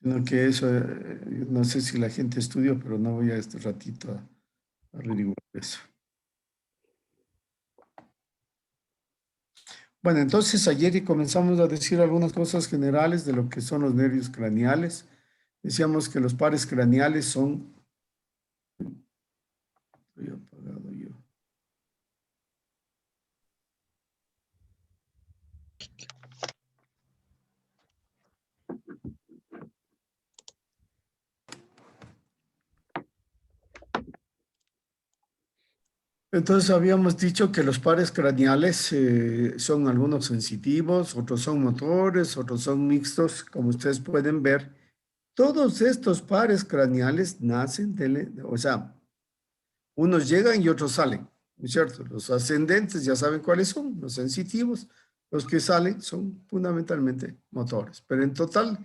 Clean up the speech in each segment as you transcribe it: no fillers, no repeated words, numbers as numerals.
Sino que eso, no sé si la gente estudia, pero no voy a este ratito a averiguar eso. Bueno, entonces ayer comenzamos a decir algunas cosas generales de lo que son los nervios craneales. Decíamos que los pares craneales son... Estoy apagado yo. Entonces habíamos dicho que los pares craneales son algunos sensitivos, otros son motores, otros son mixtos, como ustedes pueden ver. Todos estos pares craneales nacen o sea, unos llegan y otros salen, ¿no es cierto? Los ascendentes ya saben cuáles son, los sensitivos, los que salen son fundamentalmente motores, pero en total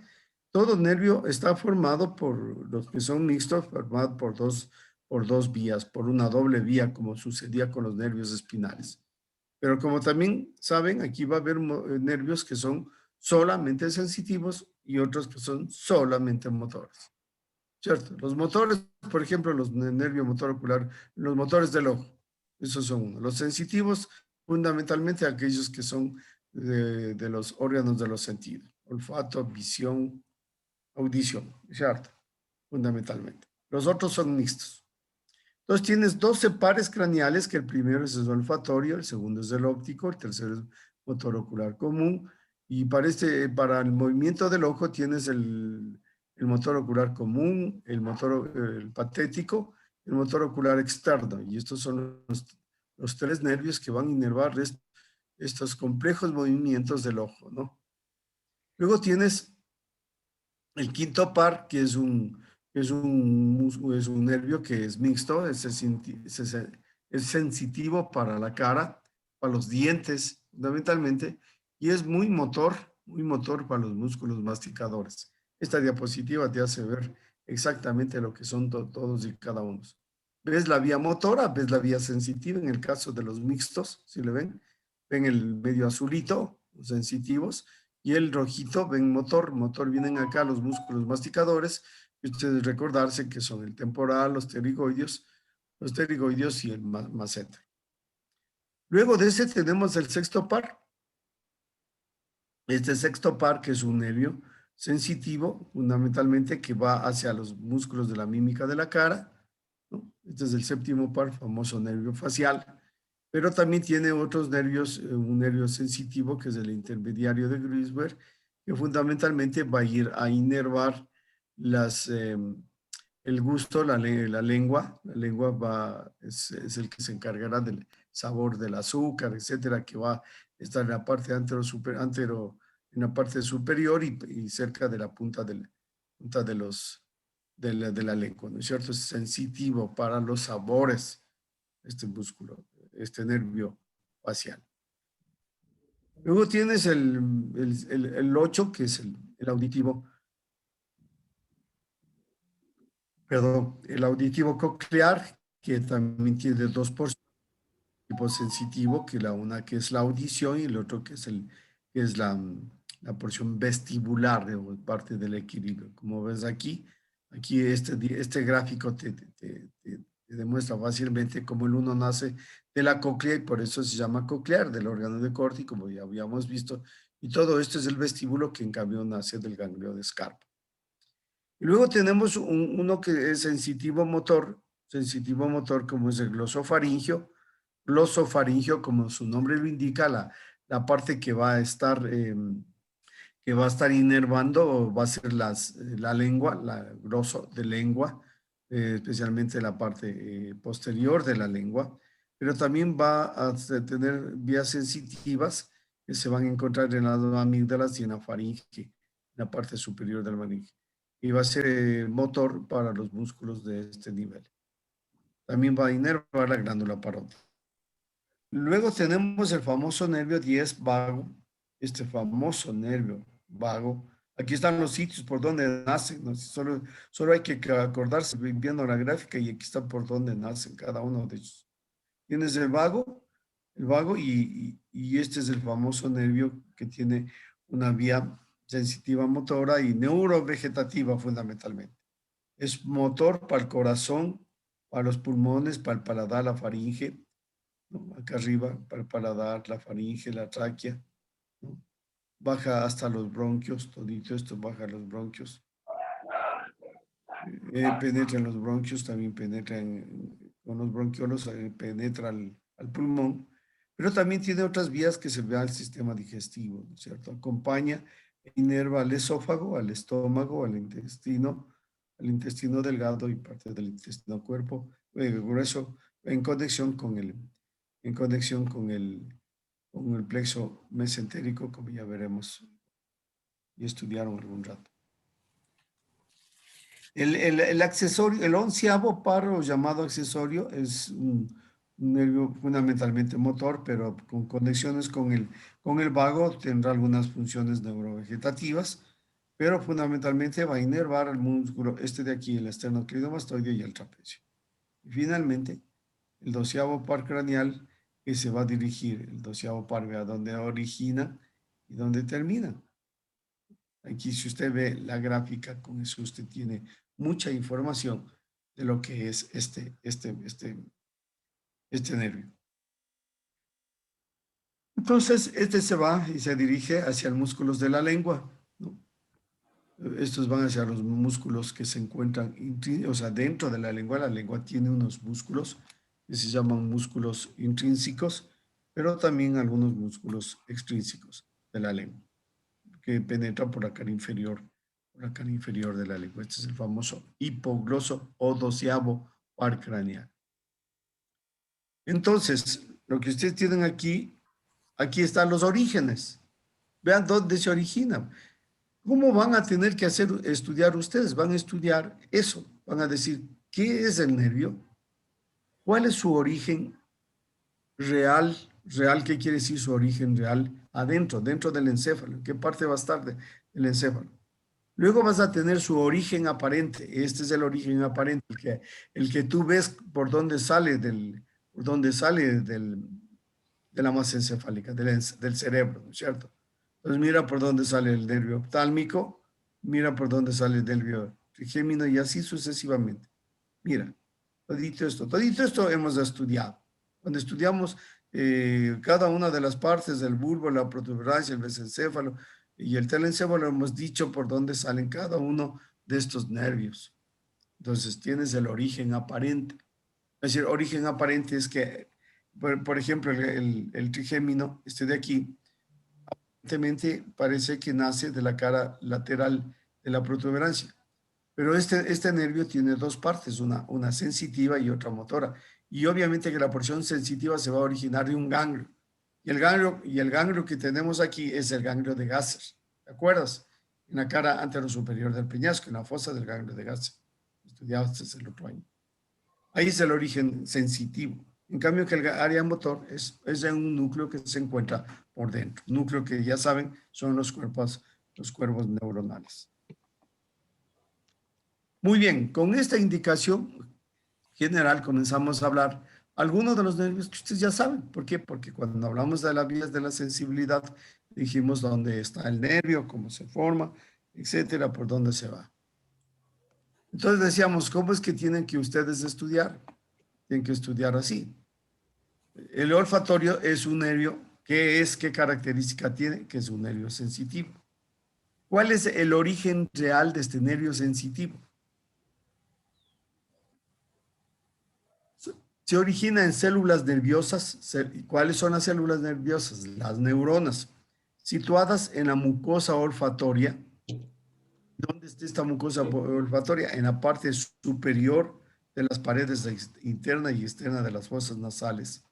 todo nervio está formado por los que son mixtos, formado por dos vías, por una doble vía, como sucedía con los nervios espinales. Pero como también saben, aquí va a haber nervios que son solamente sensitivos y otros que son solamente motores. ¿Cierto? Los motores, por ejemplo, los nervio motor ocular, los motores del ojo, esos son uno. Los sensitivos, fundamentalmente aquellos que son de los órganos de los sentidos, olfato, visión, audición, ¿cierto? Fundamentalmente. Los otros son mixtos. Entonces tienes 12 pares craneales, que el primero es el olfatorio, el segundo es el óptico, el tercero es motor ocular común, y para el movimiento del ojo tienes el motor ocular común, el patético, el motor ocular externo, y estos son los tres nervios que van a inervar estos complejos movimientos del ojo, ¿no? Luego tienes el quinto par, que es un nervio que es mixto, es sensitivo para la cara, para los dientes, fundamentalmente, y es muy motor para los músculos masticadores. Esta diapositiva te hace ver exactamente lo que son todos y cada uno. ¿Ves la vía motora? ¿Ves la vía sensitiva? En el caso de los mixtos, si le ven el medio azulito, los sensitivos, y el rojito, ven motor vienen acá los músculos masticadores, y ustedes recordarse que son el temporal, los pterigoideos y el masseter. Luego de ese tenemos el sexto par. Este sexto par, que es un nervio sensitivo, fundamentalmente, que va hacia los músculos de la mímica de la cara, ¿no? Este es el séptimo par, famoso nervio facial, pero también tiene otros nervios, un nervio sensitivo que es el intermediario de Grisberg, que fundamentalmente va a ir a inervar el gusto, la lengua. La lengua es el que se encargará del sabor del azúcar, etcétera, que va a estar en la parte en la parte superior y cerca de la punta de la lengua, ¿no es cierto? Es sensitivo para los sabores, este músculo, este nervio facial. Luego tienes el 8, que es el auditivo, perdón, el auditivo coclear, que también tiene dos porciones, tipo sensitivo, que una que es la audición y el otro que es la porción vestibular, de parte del equilibrio. Como ves aquí este gráfico te demuestra fácilmente cómo el uno nace de la cóclea y por eso se llama coclear, del órgano de Corti, como ya habíamos visto, y todo esto es el vestíbulo, que en cambio nace del ganglio de Scarpa. Y luego tenemos uno que es sensitivo motor, como es el glosofaringio, como su nombre lo indica, la parte que va a estar inervando va a ser la lengua, la grosso de lengua, especialmente la parte posterior de la lengua, pero también va a tener vías sensitivas que se van a encontrar en las amígdalas y en la faringe, en la parte superior de la faringe. Y va a ser motor para los músculos de este nivel. También va a inervar la glándula parótida. Luego tenemos el famoso nervio 10 vago, este famoso nervio vago. Aquí están los sitios por donde nacen, ¿no? Solo hay que acordarse viendo la gráfica, y aquí está por donde nacen cada uno de ellos. Tienes el vago y este es el famoso nervio que tiene una vía sensitiva motora y neurovegetativa fundamentalmente. Es motor para el corazón, para los pulmones, para el paladar, la faringe, ¿no? Acá arriba, para el paladar, la faringe, la tráquea, ¿no? Baja hasta los bronquios, todito esto baja a los bronquios. Penetra en los bronquios, también penetra con los bronquiolos, penetra al pulmón, pero también tiene otras vías que se ve al sistema digestivo, ¿no es cierto? Acompaña e inerva al esófago, al estómago, al intestino delgado y parte del intestino grueso, en conexión con el plexo mesentérico, como ya veremos y estudiaron algún rato. El accesorio, el onceavo par o llamado accesorio es un nervio fundamentalmente motor, pero con conexiones con el vago tendrá algunas funciones neurovegetativas, pero fundamentalmente va a inervar el músculo este de aquí, el esternocleidomastoideo y el trapecio. Y finalmente, el doceavo par craneal que se va a dirigir, el doceavo par, vea dónde origina y dónde termina. Aquí si usted ve la gráfica, con eso usted tiene mucha información de lo que es este nervio. Entonces, este se va y se dirige hacia los músculos de la lengua, ¿no? Estos van hacia los músculos que se encuentran, o sea, dentro de la lengua. La lengua tiene unos músculos que se llaman músculos intrínsecos, pero también algunos músculos extrínsecos de la lengua, que penetran por la cara inferior de la lengua. Este es el famoso hipogloso o doceavo par craneal. Entonces, lo que ustedes tienen aquí están los orígenes. Vean dónde se origina. ¿Cómo van a tener que estudiar ustedes? Van a estudiar eso. Van a decir, ¿qué es el nervio? ¿Cuál es su origen real? Real, ¿qué quiere decir su origen real? Adentro, dentro del encéfalo. ¿En qué parte va a estar del encéfalo? Luego vas a tener su origen aparente. Este es el origen aparente, el que tú ves por dónde sale de la masa encefálica, del cerebro, ¿no es cierto? Entonces mira por dónde sale el nervio oftálmico, mira por dónde sale el nervio trigémino y así sucesivamente. Mira, todito esto hemos estudiado. Cuando estudiamos cada una de las partes del bulbo, la protuberancia, el mesencéfalo y el telencéfalo, hemos dicho por dónde salen cada uno de estos nervios. Entonces tienes el origen aparente. Es decir, origen aparente es que, por ejemplo, el trigémino, este de aquí, aparentemente parece que nace de la cara lateral de la protuberancia. Pero este nervio tiene dos partes, una sensitiva y otra motora. Y obviamente que la porción sensitiva se va a originar de un ganglio. Y el ganglio que tenemos aquí es el ganglio de Gasser. ¿Te acuerdas? En la cara anterosuperior del peñasco, en la fosa del ganglio de Gasser. Estudiaste el otro año. Ahí es el origen sensitivo. En cambio que el área motor es un núcleo que se encuentra por dentro. Núcleo que ya saben son los cuerpos neuronales. Muy bien, con esta indicación general comenzamos a hablar algunos de los nervios que ustedes ya saben. ¿Por qué? Porque cuando hablamos de las vías de la sensibilidad, dijimos dónde está el nervio, cómo se forma, etcétera, por dónde se va. Entonces decíamos, ¿cómo es que tienen que ustedes estudiar? Tienen que estudiar así. El olfatorio es un nervio, ¿qué característica tiene? Que es un nervio sensitivo. ¿Cuál es el origen real de este nervio sensitivo? Se origina en células nerviosas. ¿Cuáles son las células nerviosas? Las neuronas, situadas en la mucosa olfatoria. ¿Dónde está esta mucosa olfatoria? En la parte superior de las paredes interna y externa de las fosas nasales.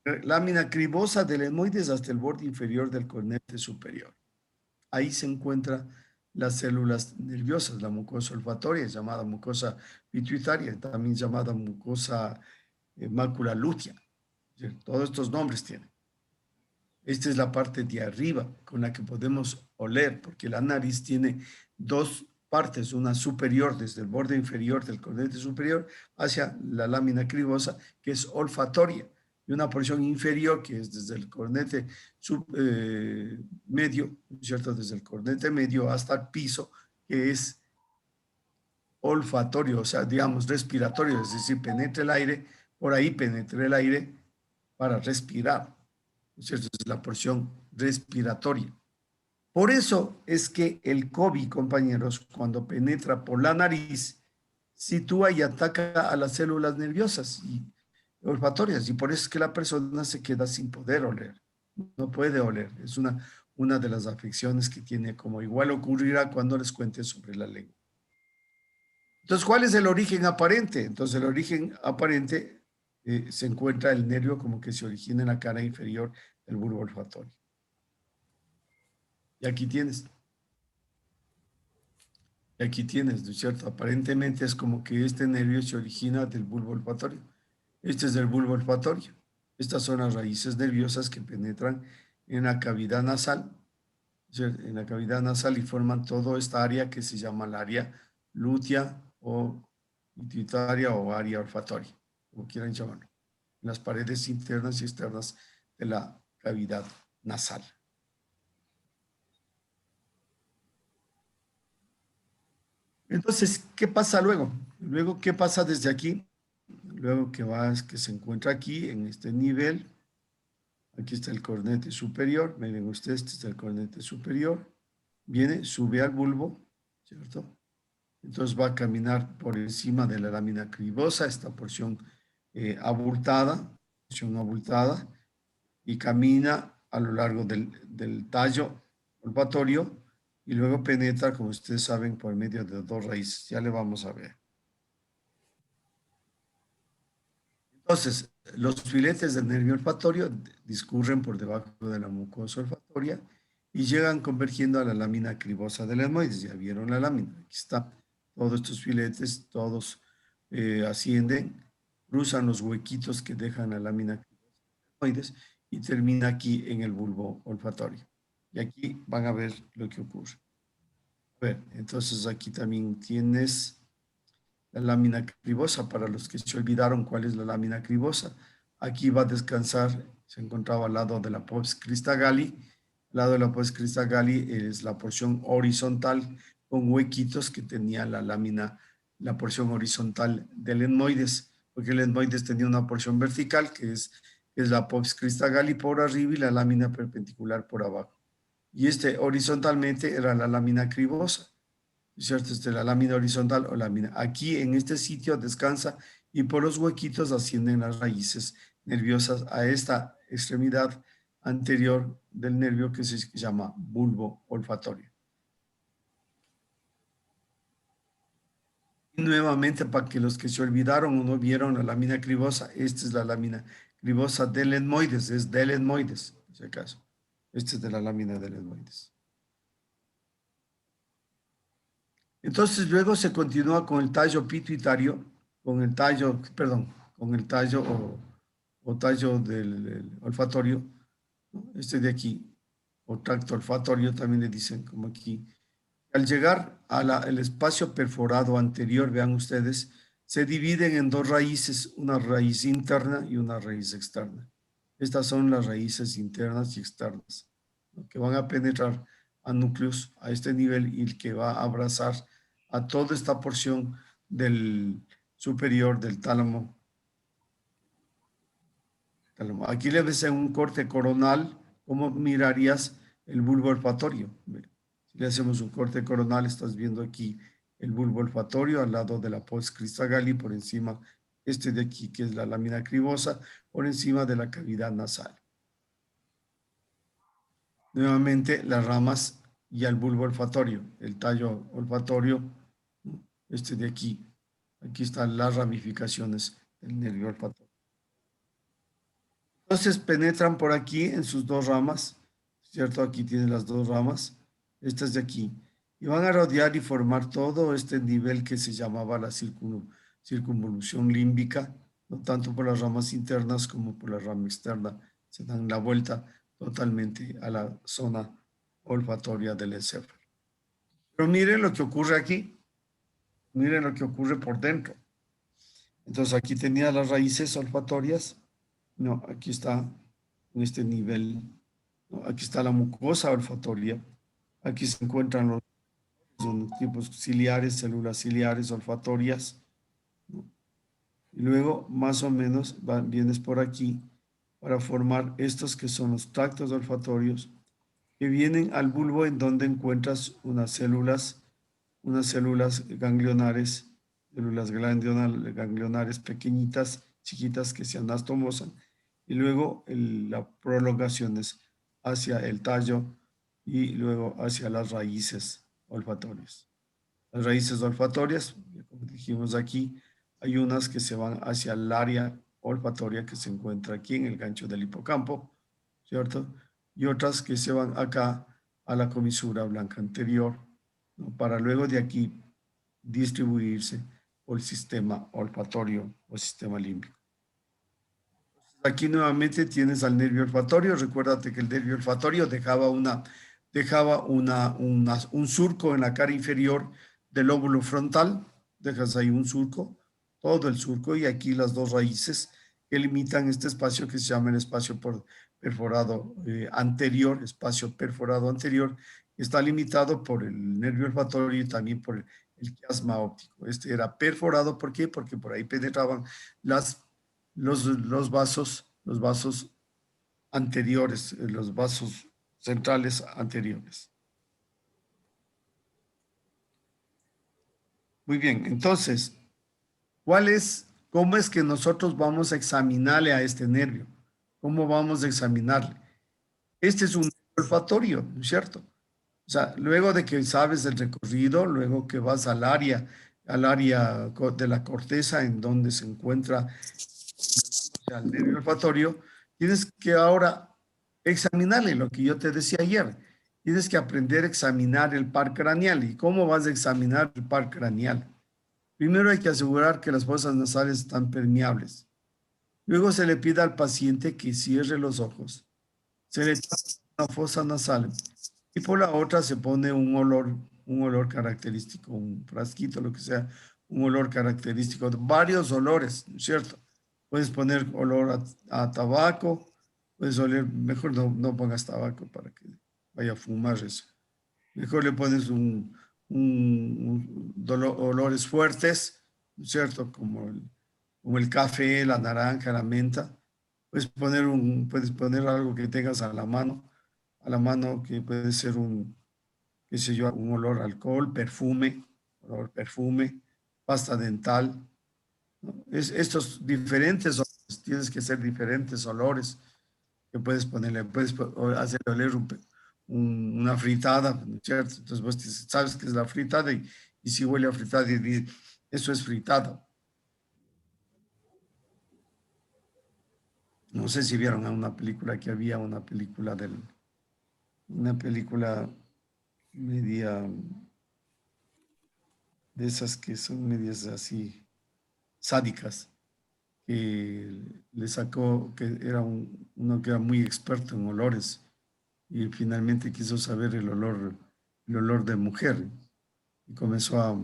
Lámina cribosa del etmoides hasta el borde inferior del cornete superior. Ahí se encuentran las células nerviosas, la mucosa olfatoria, llamada mucosa pituitaria, también llamada mucosa mácula lútea. Todos estos nombres tienen. Esta es la parte de arriba con la que podemos oler, porque la nariz tiene dos partes, una superior desde el borde inferior del cornete superior hacia la lámina cribosa, que es olfatoria, y y una porción inferior que es desde el cornete medio, ¿cierto? Desde el cornete medio hasta el piso, que es olfatorio, o sea, digamos, respiratorio, es decir, penetra el aire, por ahí penetra el aire para respirar, ¿no es cierto? Es la porción respiratoria. Por eso es que el COVID, compañeros, cuando penetra por la nariz, sitúa y ataca a las células nerviosas y olfatorias, y por eso es que la persona se queda sin poder oler, no puede oler. Es una de las afecciones que tiene, como igual ocurrirá cuando les cuente sobre la lengua. Entonces, ¿cuál es el origen aparente? Entonces, el origen aparente se encuentra el nervio como que se origina en la cara inferior del bulbo olfatorio. Y aquí tienes. Y aquí tienes, ¿no es cierto? Aparentemente es como que este nervio se origina del bulbo olfatorio. Este es el bulbo olfatorio. Estas son las raíces nerviosas que penetran en la cavidad nasal, ¿cierto? En la cavidad nasal y forman toda esta área que se llama el área lútea o pituitaria o área olfatoria, como quieran llamarlo, en las paredes internas y externas de la cavidad nasal. Entonces, ¿qué pasa luego? Luego, ¿qué pasa desde aquí? Luego que se encuentra aquí en este nivel, aquí está el cornete superior, miren ustedes, este es el cornete superior, viene, sube al bulbo, ¿cierto? Entonces va a caminar por encima de la lámina cribosa, esta porción abultada, y camina a lo largo del tallo olfatorio y luego penetra, como ustedes saben, por medio de dos raíces. Ya le vamos a ver. Entonces, los filetes del nervio olfatorio discurren por debajo de la mucosa olfatoria y llegan convergiendo a la lámina cribosa del etmoides. Ya vieron la lámina, aquí está. Todos estos filetes, todos ascienden, cruzan los huequitos que dejan la lámina cribosa del etmoides y termina aquí en el bulbo olfatorio. Y aquí van a ver lo que ocurre. A ver, entonces aquí también tienes la lámina cribosa. Para los que se olvidaron cuál es la lámina cribosa, aquí va a descansar, se encontraba al lado de la pons crista galli. Al lado de la pons crista galli es la porción horizontal con huequitos que tenía la lámina, la porción horizontal del etmoides, porque el etmoides tenía una porción vertical que es la pons crista galli por arriba y la lámina perpendicular por abajo. Y este horizontalmente era la lámina cribosa, ¿cierto? De la lámina horizontal o lámina. Aquí en este sitio descansa y por los huequitos ascienden las raíces nerviosas a esta extremidad anterior del nervio que se llama bulbo olfatorio. Y nuevamente, para que los que se olvidaron o no vieron la lámina cribosa, esta es la lámina cribosa del etmoides, es del etmoides, por si acaso. Esta es de la lámina del etmoides. Entonces luego se continúa con el tallo pituitario, con el tallo o tallo del olfatorio, ¿no? Este de aquí, o tracto olfatorio también le dicen como aquí. Al llegar al espacio perforado anterior, vean ustedes, se dividen en dos raíces, una raíz interna y una raíz externa. Estas son las raíces internas y externas, ¿no? Que van a penetrar a núcleos a este nivel y que va a abrazar a toda esta porción del superior del tálamo. Aquí le ves en un corte coronal cómo mirarías el bulbo olfatorio. Si le hacemos un corte coronal, estás viendo aquí el bulbo olfatorio al lado de la pons crista galli, por encima, este de aquí, que es la lámina cribosa, por encima de la cavidad nasal. Nuevamente, las ramas y el bulbo olfatorio, el tallo olfatorio, este de aquí. Aquí están las ramificaciones del nervio olfatorio. Entonces penetran por aquí en sus dos ramas, ¿cierto? Aquí tienen las dos ramas, estas de aquí, y van a rodear y formar todo este nivel que se llamaba la circunvolución límbica, no tanto por las ramas internas como por la rama externa, se dan la vuelta totalmente a la zona olfatoria del encéfalo. Pero miren lo que ocurre aquí, miren lo que ocurre por dentro. Entonces aquí tenía las raíces olfatorias, No, aquí está en este nivel. ¿No? Aquí está la mucosa olfatoria. Aquí se encuentran los tipos ciliares, células ciliares olfatorias. ¿No? Y luego, más o menos, vienes por aquí para formar estos que son los tractos olfatorios, que vienen al bulbo en donde encuentras unas células ganglionares pequeñitas, chiquitas que se anastomosan, y luego las prolongaciones hacia el tallo y luego hacia las raíces olfatorias. Las raíces olfatorias, como dijimos aquí, hay unas que se van hacia el área olfatoria que se encuentra aquí en el gancho del hipocampo, ¿cierto? Y otras que se van acá a la comisura blanca anterior, ¿no? Para luego de aquí distribuirse por el sistema olfatorio o sistema límbico. Aquí nuevamente tienes al nervio olfatorio. Recuérdate que el nervio olfatorio un surco en la cara inferior del lóbulo frontal. Dejas ahí un surco, todo el surco, y aquí las dos raíces que limitan este espacio que se llama el espacio perforado anterior, espacio perforado anterior, que está limitado por el nervio olfatorio y también por el quiasma óptico. Este era perforado, ¿por qué? Porque por ahí penetraban los vasos anteriores, los vasos centrales anteriores. Muy bien, entonces, cómo es que nosotros vamos a examinarle a este nervio? ¿Cómo vamos a examinarle? Este es un nervio olfatorio, ¿no es cierto? O sea, luego de que sabes el recorrido, luego que vas al área de la corteza en donde se encuentra el nervio olfatorio, tienes que ahora examinarle lo que yo te decía ayer. Tienes que aprender a examinar el par craneal. ¿Y cómo vas a examinar el par craneal? Primero hay que asegurar que las fosas nasales están permeables. Luego se le pide al paciente que cierre los ojos. Se le tapa una fosa nasal y por la otra se pone un olor característico, un frasquito, lo que sea, un olor característico, varios olores, ¿no es cierto? Puedes poner olor a tabaco, puedes oler, mejor no pongas tabaco para que vaya a fumar eso. Mejor le pones olores fuertes, ¿no es cierto? Como el café, la naranja, la menta. Puedes poner algo que tengas a la mano que puede ser qué sé yo, un olor a alcohol, perfume, pasta dental, ¿no? Estos diferentes olores, tienes que hacer diferentes olores que puedes ponerle, hacerle oler una fritada, ¿no es cierto? Entonces vos sabes que es la fritada y si huele a fritada, eso es fritada. No sé si vieron a una película que había una película media de esas que son medias así sádicas, que le sacó, que era uno que era muy experto en olores y finalmente quiso saber el olor de mujer y comenzó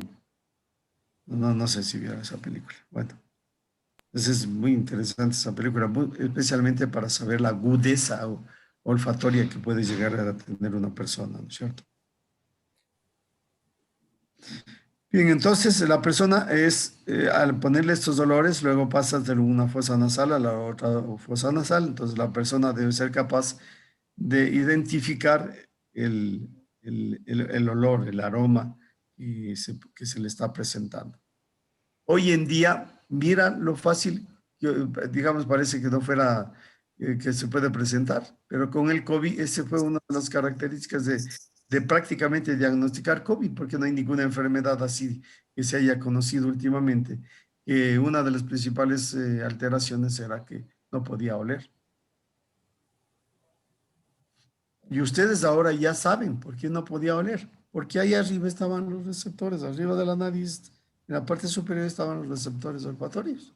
no sé si vieron esa película. Bueno, entonces es muy interesante esa película, especialmente para saber la agudeza olfatoria que puede llegar a tener una persona, ¿no es cierto? Bien, entonces la persona al ponerle estos dolores, luego pasas de una fosa nasal a la otra fosa nasal, entonces la persona debe ser capaz de identificar el olor, el aroma que se le está presentando. Hoy en día, mira lo fácil, digamos, parece que no fuera que se puede presentar, pero con el COVID, ese fue una de las características de prácticamente diagnosticar COVID, porque no hay ninguna enfermedad así que se haya conocido últimamente. Una de las principales alteraciones era que no podía oler. Y ustedes ahora ya saben por qué no podía oler, porque ahí arriba estaban los receptores, arriba de la nariz, en la parte superior estaban los receptores olfatorios.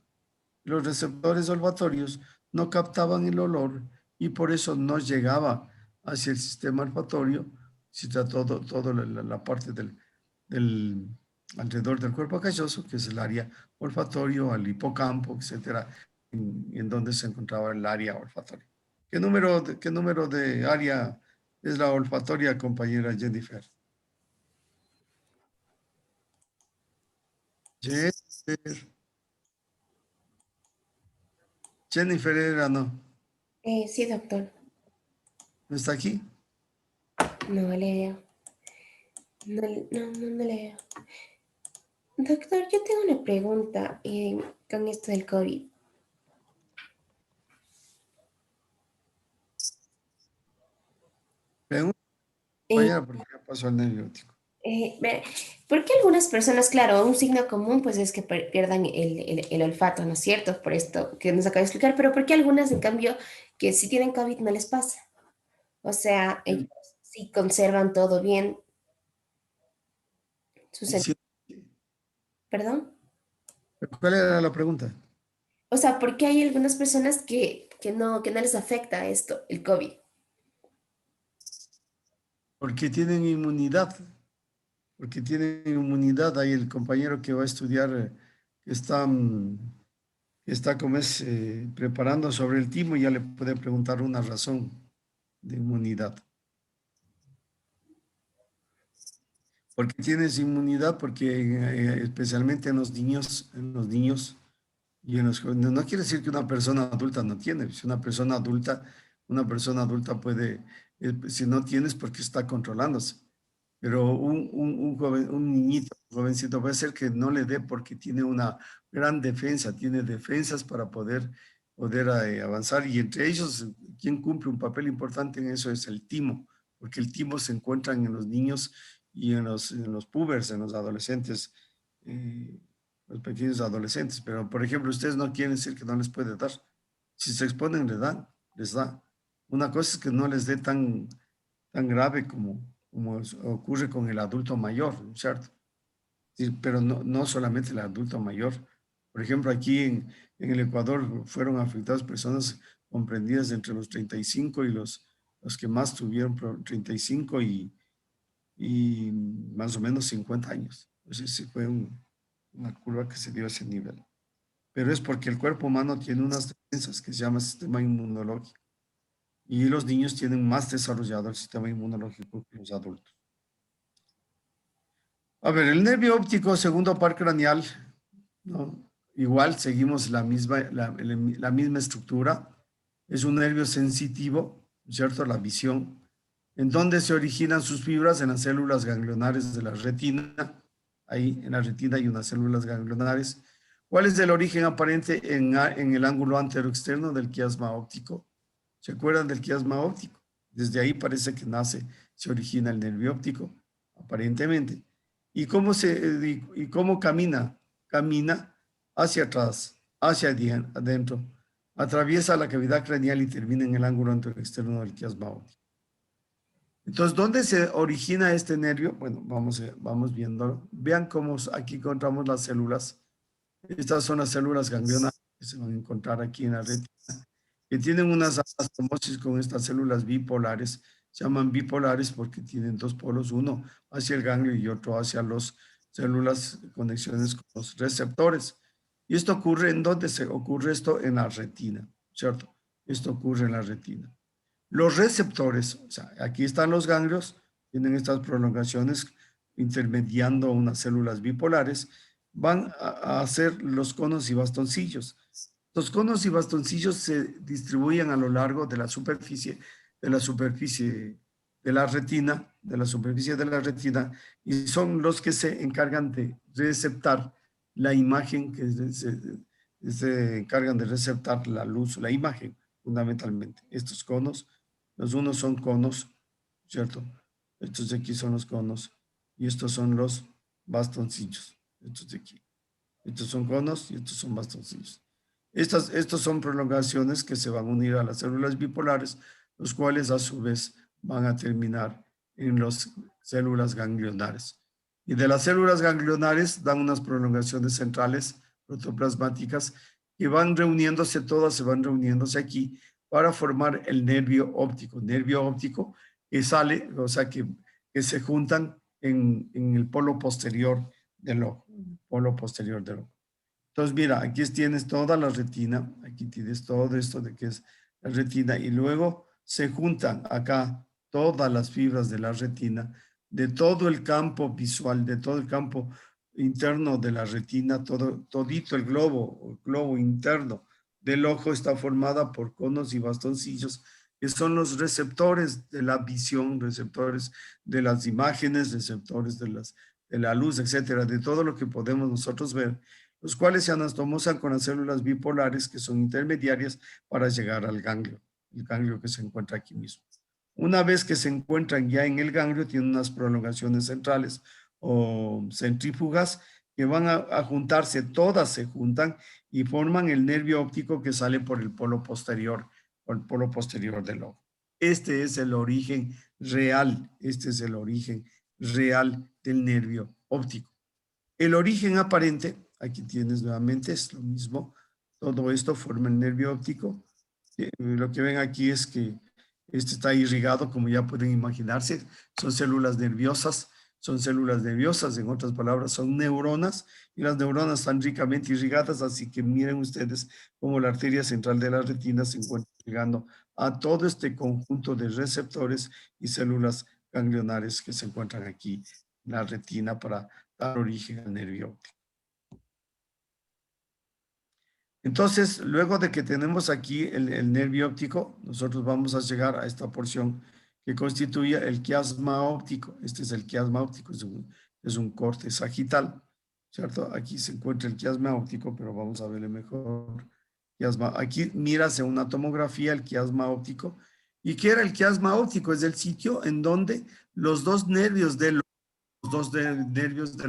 Los receptores olfatorios no captaban el olor y por eso no llegaba hacia el sistema olfatorio, todo la parte alrededor del cuerpo calloso, que es el área olfatorio, al hipocampo, etcétera. en donde se encontraba el área olfatoria. Qué número de área es la olfatoria, compañera Jennifer? Jennifer, Jennifer era, no, Sí, doctor. ¿no está aquí? No le veo. No, no le veo. Doctor, yo tengo una pregunta con esto del COVID. Pregunta, Eh, compañera, ¿por qué pasó el nervio óptico? Ve, ¿por qué algunas personas, claro, un signo común pues es que pierdan el olfato, ¿no es cierto? Por esto que nos acaba de explicar, pero ¿por qué algunas, en cambio, que si tienen COVID no les pasa? O sea, ellos sí conservan todo bien, Sí, ¿perdón? ¿cuál era la pregunta? O sea, ¿por qué hay algunas personas que no les afecta esto, el COVID? Porque tienen inmunidad, porque tienen inmunidad. Hay el compañero que va a estudiar, que está, que está como es, preparando sobre el timo, y ya le puede preguntar una razón de inmunidad. Porque tienes inmunidad, porque especialmente en los niños y en los jóvenes, no quiere decir que una persona adulta no tiene. Si una persona adulta puede, si no tienes, porque está controlándose. Pero un joven, un niñito, un jovencito, puede ser que no le dé porque tiene una gran defensa, tiene defensas para poder avanzar. Y entre ellos, quien cumple un papel importante en eso es el timo, porque el timo se encuentra en los niños y en los pubers, en los adolescentes, eh, los pequeños adolescentes. Pero, por ejemplo, ustedes no quieren decir que no les puede dar. Si se exponen, les da. Una cosa es que no les dé tan grave como ocurre con el adulto mayor, ¿cierto? Sí, pero no solamente el adulto mayor. Por ejemplo, aquí en el Ecuador fueron afectadas personas comprendidas entre los 35 y los que más tuvieron 35 y más o menos 50 años. Entonces, sí fue una curva que se dio a ese nivel. Pero es porque el cuerpo humano tiene unas defensas que se llama sistema inmunológico, y los niños tienen más desarrollado el sistema inmunológico que los adultos. A ver, el nervio óptico, segundo par craneal, ¿no? Igual seguimos la misma estructura. Es un nervio sensitivo, ¿cierto? La visión. ¿En dónde se originan sus fibras? En las células ganglionares de la retina. Ahí en la retina hay unas células ganglionares. ¿Cuál es el origen aparente en el ángulo anteroexterno del quiasma óptico? ¿Se acuerdan del quiasma óptico? Desde ahí parece que se origina el nervio óptico, aparentemente. ¿Y cómo camina? Camina hacia atrás, hacia adentro, atraviesa la cavidad craneal y termina en el ángulo anteroexterno del quiasma óptico. Entonces, ¿dónde se origina este nervio? Bueno, vamos viéndolo. Vean cómo aquí encontramos las células. Estas son las células ganglionares que se van a encontrar aquí en la retina, que tienen unas anastomosis con estas células bipolares. Se llaman bipolares porque tienen dos polos, uno hacia el ganglio y otro hacia las células, conexiones con los receptores. ¿Y esto ocurre en dónde se ocurre esto? En la retina, ¿cierto? Esto ocurre en la retina. Los receptores, o sea, aquí están los ganglios, tienen estas prolongaciones intermediando unas células bipolares, van a hacer los conos y bastoncillos. Los conos y bastoncillos se distribuyen a lo largo de la superficie, de la retina, de la superficie de la retina, y son los que se encargan de receptar la imagen, se encargan de receptar la luz, la imagen, fundamentalmente. Estos conos, los unos son conos, ¿cierto? Estos de aquí son los conos, y estos son los bastoncillos, estos de aquí. Estos son conos y estos son bastoncillos. Estos son prolongaciones que se van a unir a las células bipolares, los cuales a su vez van a terminar en las células ganglionares. Y de las células ganglionares dan unas prolongaciones centrales protoplasmáticas que van reuniéndose, todas se van reuniéndose aquí para formar el nervio óptico que sale, o sea, que se juntan en el polo posterior del ojo, polo posterior del ojo. Entonces, mira, aquí tienes toda la retina, Aquí tienes todo esto de que es la retina y luego se juntan acá todas las fibras de la retina, de todo el campo visual, de todo el campo interno de la retina, todito el globo interno del ojo está formada por conos y bastoncillos, que son los receptores de la visión, receptores de las imágenes, receptores de la luz, etcétera, de todo lo que podemos nosotros ver, los cuales se anastomosan con las células bipolares que son intermediarias para llegar al ganglio, el ganglio que se encuentra aquí mismo. Una vez que se encuentran ya en el ganglio, tienen unas prolongaciones centrales o centrífugas que van a juntarse, todas se juntan y forman el nervio óptico que sale por el polo posterior, por el polo posterior del ojo. Este es el origen real, este es el origen real del nervio óptico. El origen aparente, aquí tienes nuevamente, es lo mismo, todo esto forma el nervio óptico. Lo que ven aquí es que este está irrigado, como ya pueden imaginarse, son células nerviosas, en otras palabras, son neuronas, y las neuronas están ricamente irrigadas, así que miren ustedes cómo la arteria central de la retina se encuentra llegando a todo este conjunto de receptores y células ganglionares que se encuentran aquí en la retina para dar origen al nervio óptico. Entonces, luego de que tenemos aquí el nervio óptico, nosotros vamos a llegar a esta porción que constituye el quiasma óptico. Este es el quiasma óptico, es un corte sagital, ¿cierto? Aquí se encuentra el quiasma óptico, pero vamos a verle mejor. Quiasma. Aquí mírase una tomografía, el quiasma óptico. ¿Y qué era el quiasma óptico? Es el sitio en donde los dos nervios del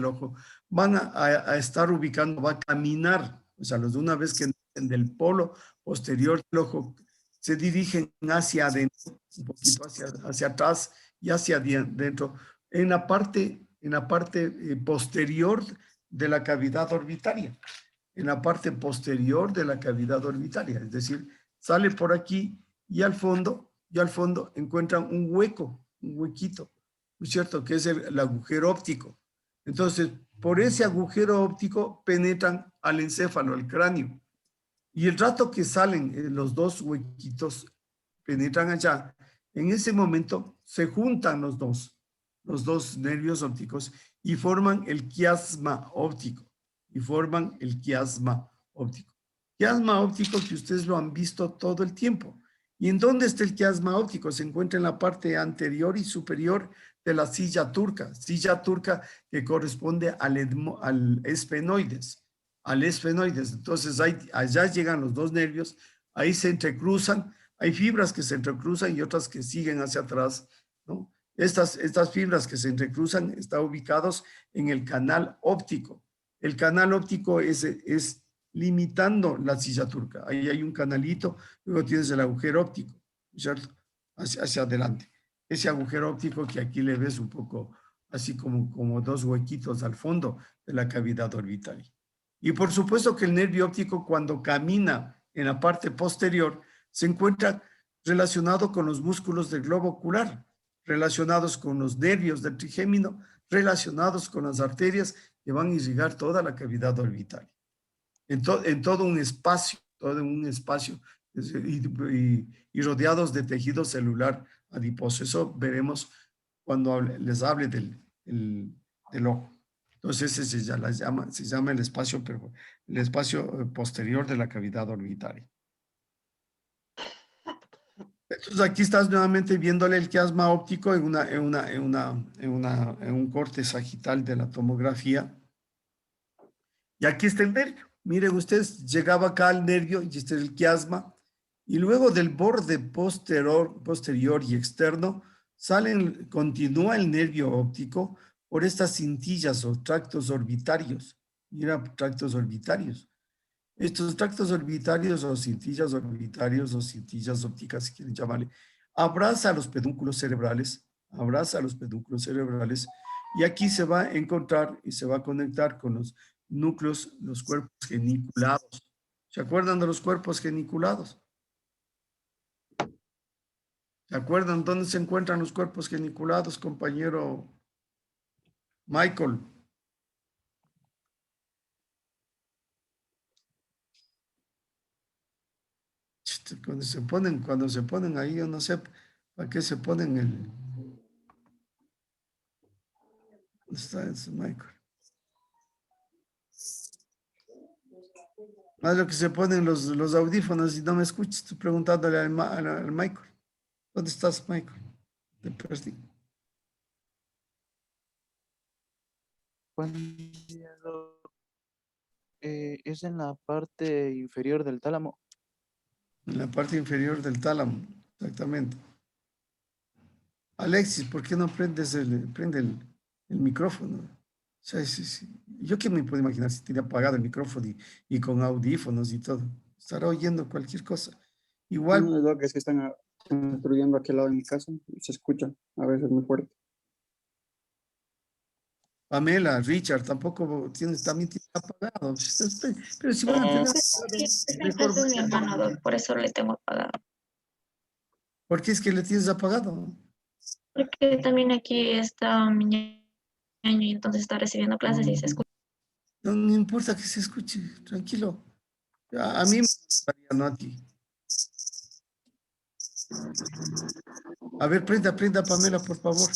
ojo van a estar ubicando, va a caminar, o sea, los de una vez que del polo posterior del ojo se dirigen hacia adentro, un poquito hacia atrás y hacia adentro, en la parte posterior de la cavidad orbitaria, en la parte posterior de la cavidad orbitaria, es decir, sale por aquí y al fondo encuentran un hueco, un huequito, ¿no es cierto? Que es el agujero óptico. Entonces, por ese agujero óptico penetran al encéfalo, al cráneo. Y el rato que salen los dos huequitos, penetran allá, en ese momento se juntan los dos nervios ópticos y forman el quiasma óptico. Y forman el quiasma óptico. Quiasma óptico que ustedes lo han visto todo el tiempo. ¿Y en dónde está el quiasma óptico? Se encuentra en la parte anterior y superior de la silla turca que corresponde al esfenoides, Entonces, allá llegan los dos nervios, ahí se entrecruzan, hay fibras que se entrecruzan y otras que siguen hacia atrás, ¿no? Estas fibras que se entrecruzan están ubicados en el canal óptico. El canal óptico es limitando la silla turca. Ahí hay un canalito, luego tienes el agujero óptico, ¿cierto? Hacia adelante. Ese agujero óptico que aquí le ves un poco así como dos huequitos al fondo de la cavidad orbitaria. Y por supuesto que el nervio óptico cuando camina en la parte posterior se encuentra relacionado con los músculos del globo ocular, relacionados con los nervios del trigémino, relacionados con las arterias que van a irrigar toda la cavidad orbital. En todo un espacio, y rodeados de tejido celular adiposo. Eso veremos cuando les hable del ojo. Entonces ese se llama el espacio posterior de la cavidad orbitaria. Entonces aquí estás nuevamente viéndole el quiasma óptico en un corte sagital de la tomografía. Y aquí está el nervio. Miren ustedes, llegaba acá al nervio y este es el quiasma. Y luego del borde posterior y externo continúa el nervio óptico por estas cintillas o tractos orbitarios. Mira, tractos orbitarios. Estos tractos orbitarios o cintillas orbitarios o cintillas ópticas, si quieren llamarle, abraza a los pedúnculos cerebrales, y aquí se va a encontrar y se va a conectar con los núcleos, los cuerpos geniculados. ¿Se acuerdan de los cuerpos geniculados? ¿Se acuerdan dónde se encuentran los cuerpos geniculados, compañero Michael? cuando se ponen ahí, yo no sé para qué se ponen ¿dónde está ese Michael? Más lo que se ponen los audífonos y no me escuchas. Estoy preguntándole al Michael. ¿Dónde estás, Michael? Te perdí. Cuando es en la parte inferior del tálamo. En la parte inferior del tálamo, exactamente. Alexis, ¿por qué no prende el micrófono? O sea, yo que me puedo imaginar si tiene apagado el micrófono y con audífonos y todo. Estará oyendo cualquier cosa. Igual, No, es lo que es que están construyendo aquí al lado de mi casa y se escucha a veces muy fuerte. Pamela, Richard, tampoco también tiene apagado. Pero si van a tener Sí, apagado, en este mejor. caso es mi hermano, Doc, por eso le tengo apagado. ¿Por qué es que le tienes apagado? Porque también aquí está mi ñaño y entonces está recibiendo clases y se escucha. No, no importa que se escuche, tranquilo. A mí me gustaría, no a ti. A ver, prenda, Pamela, por favor.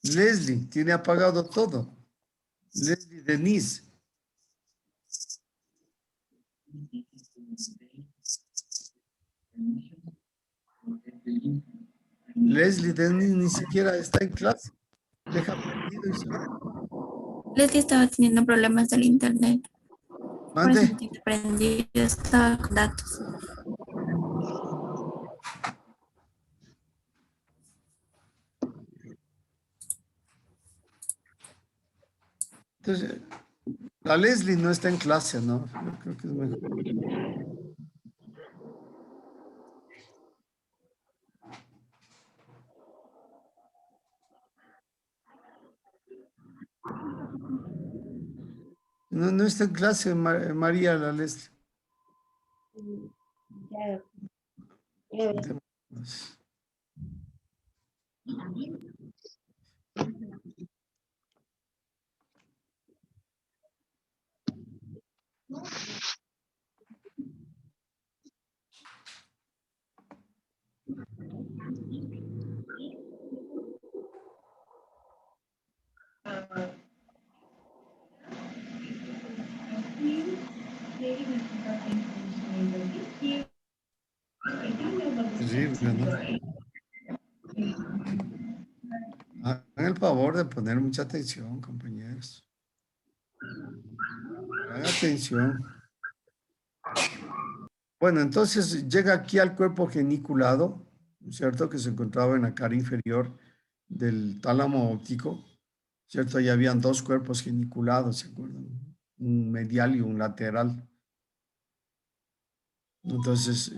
Leslie, tiene apagado todo. Leslie Denise. Leslie Denise ni siquiera está en clase. Deja prendido y se va. Leslie estaba teniendo problemas del internet, por eso Mande. no tiene prendido, estaba con datos. Entonces, la Leslie no está en clase, ¿no? Yo creo que es mejor. No, no está en clase, María, la Leslie. Ya, ya ves. Terrible, ¿no? Hagan el favor de poner mucha atención, compañeros. Hagan atención. Bueno, entonces llega aquí al cuerpo geniculado, ¿cierto? Que se encontraba en la cara inferior del tálamo óptico, ¿cierto? Ahí habían dos cuerpos geniculados, ¿se acuerdan? Un medial y un lateral. Entonces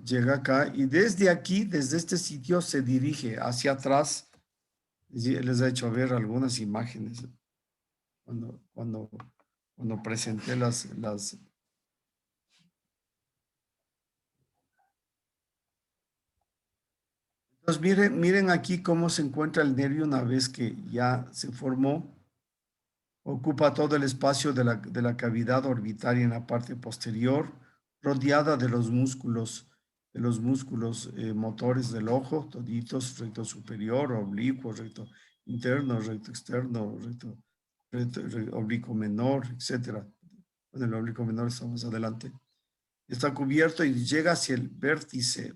llega acá y desde aquí, desde este sitio, se dirige hacia atrás. Les he hecho ver algunas imágenes cuando presenté las. Entonces miren aquí cómo se encuentra el nervio una vez que ya se formó. Ocupa todo el espacio de la cavidad orbitaria en la parte posterior, rodeada de los músculos motores del ojo, toditos, recto superior, oblicuo, recto interno, recto externo, oblicuo menor, etcétera. En el oblicuo menor estamos adelante. Está cubierto y llega hacia el vértice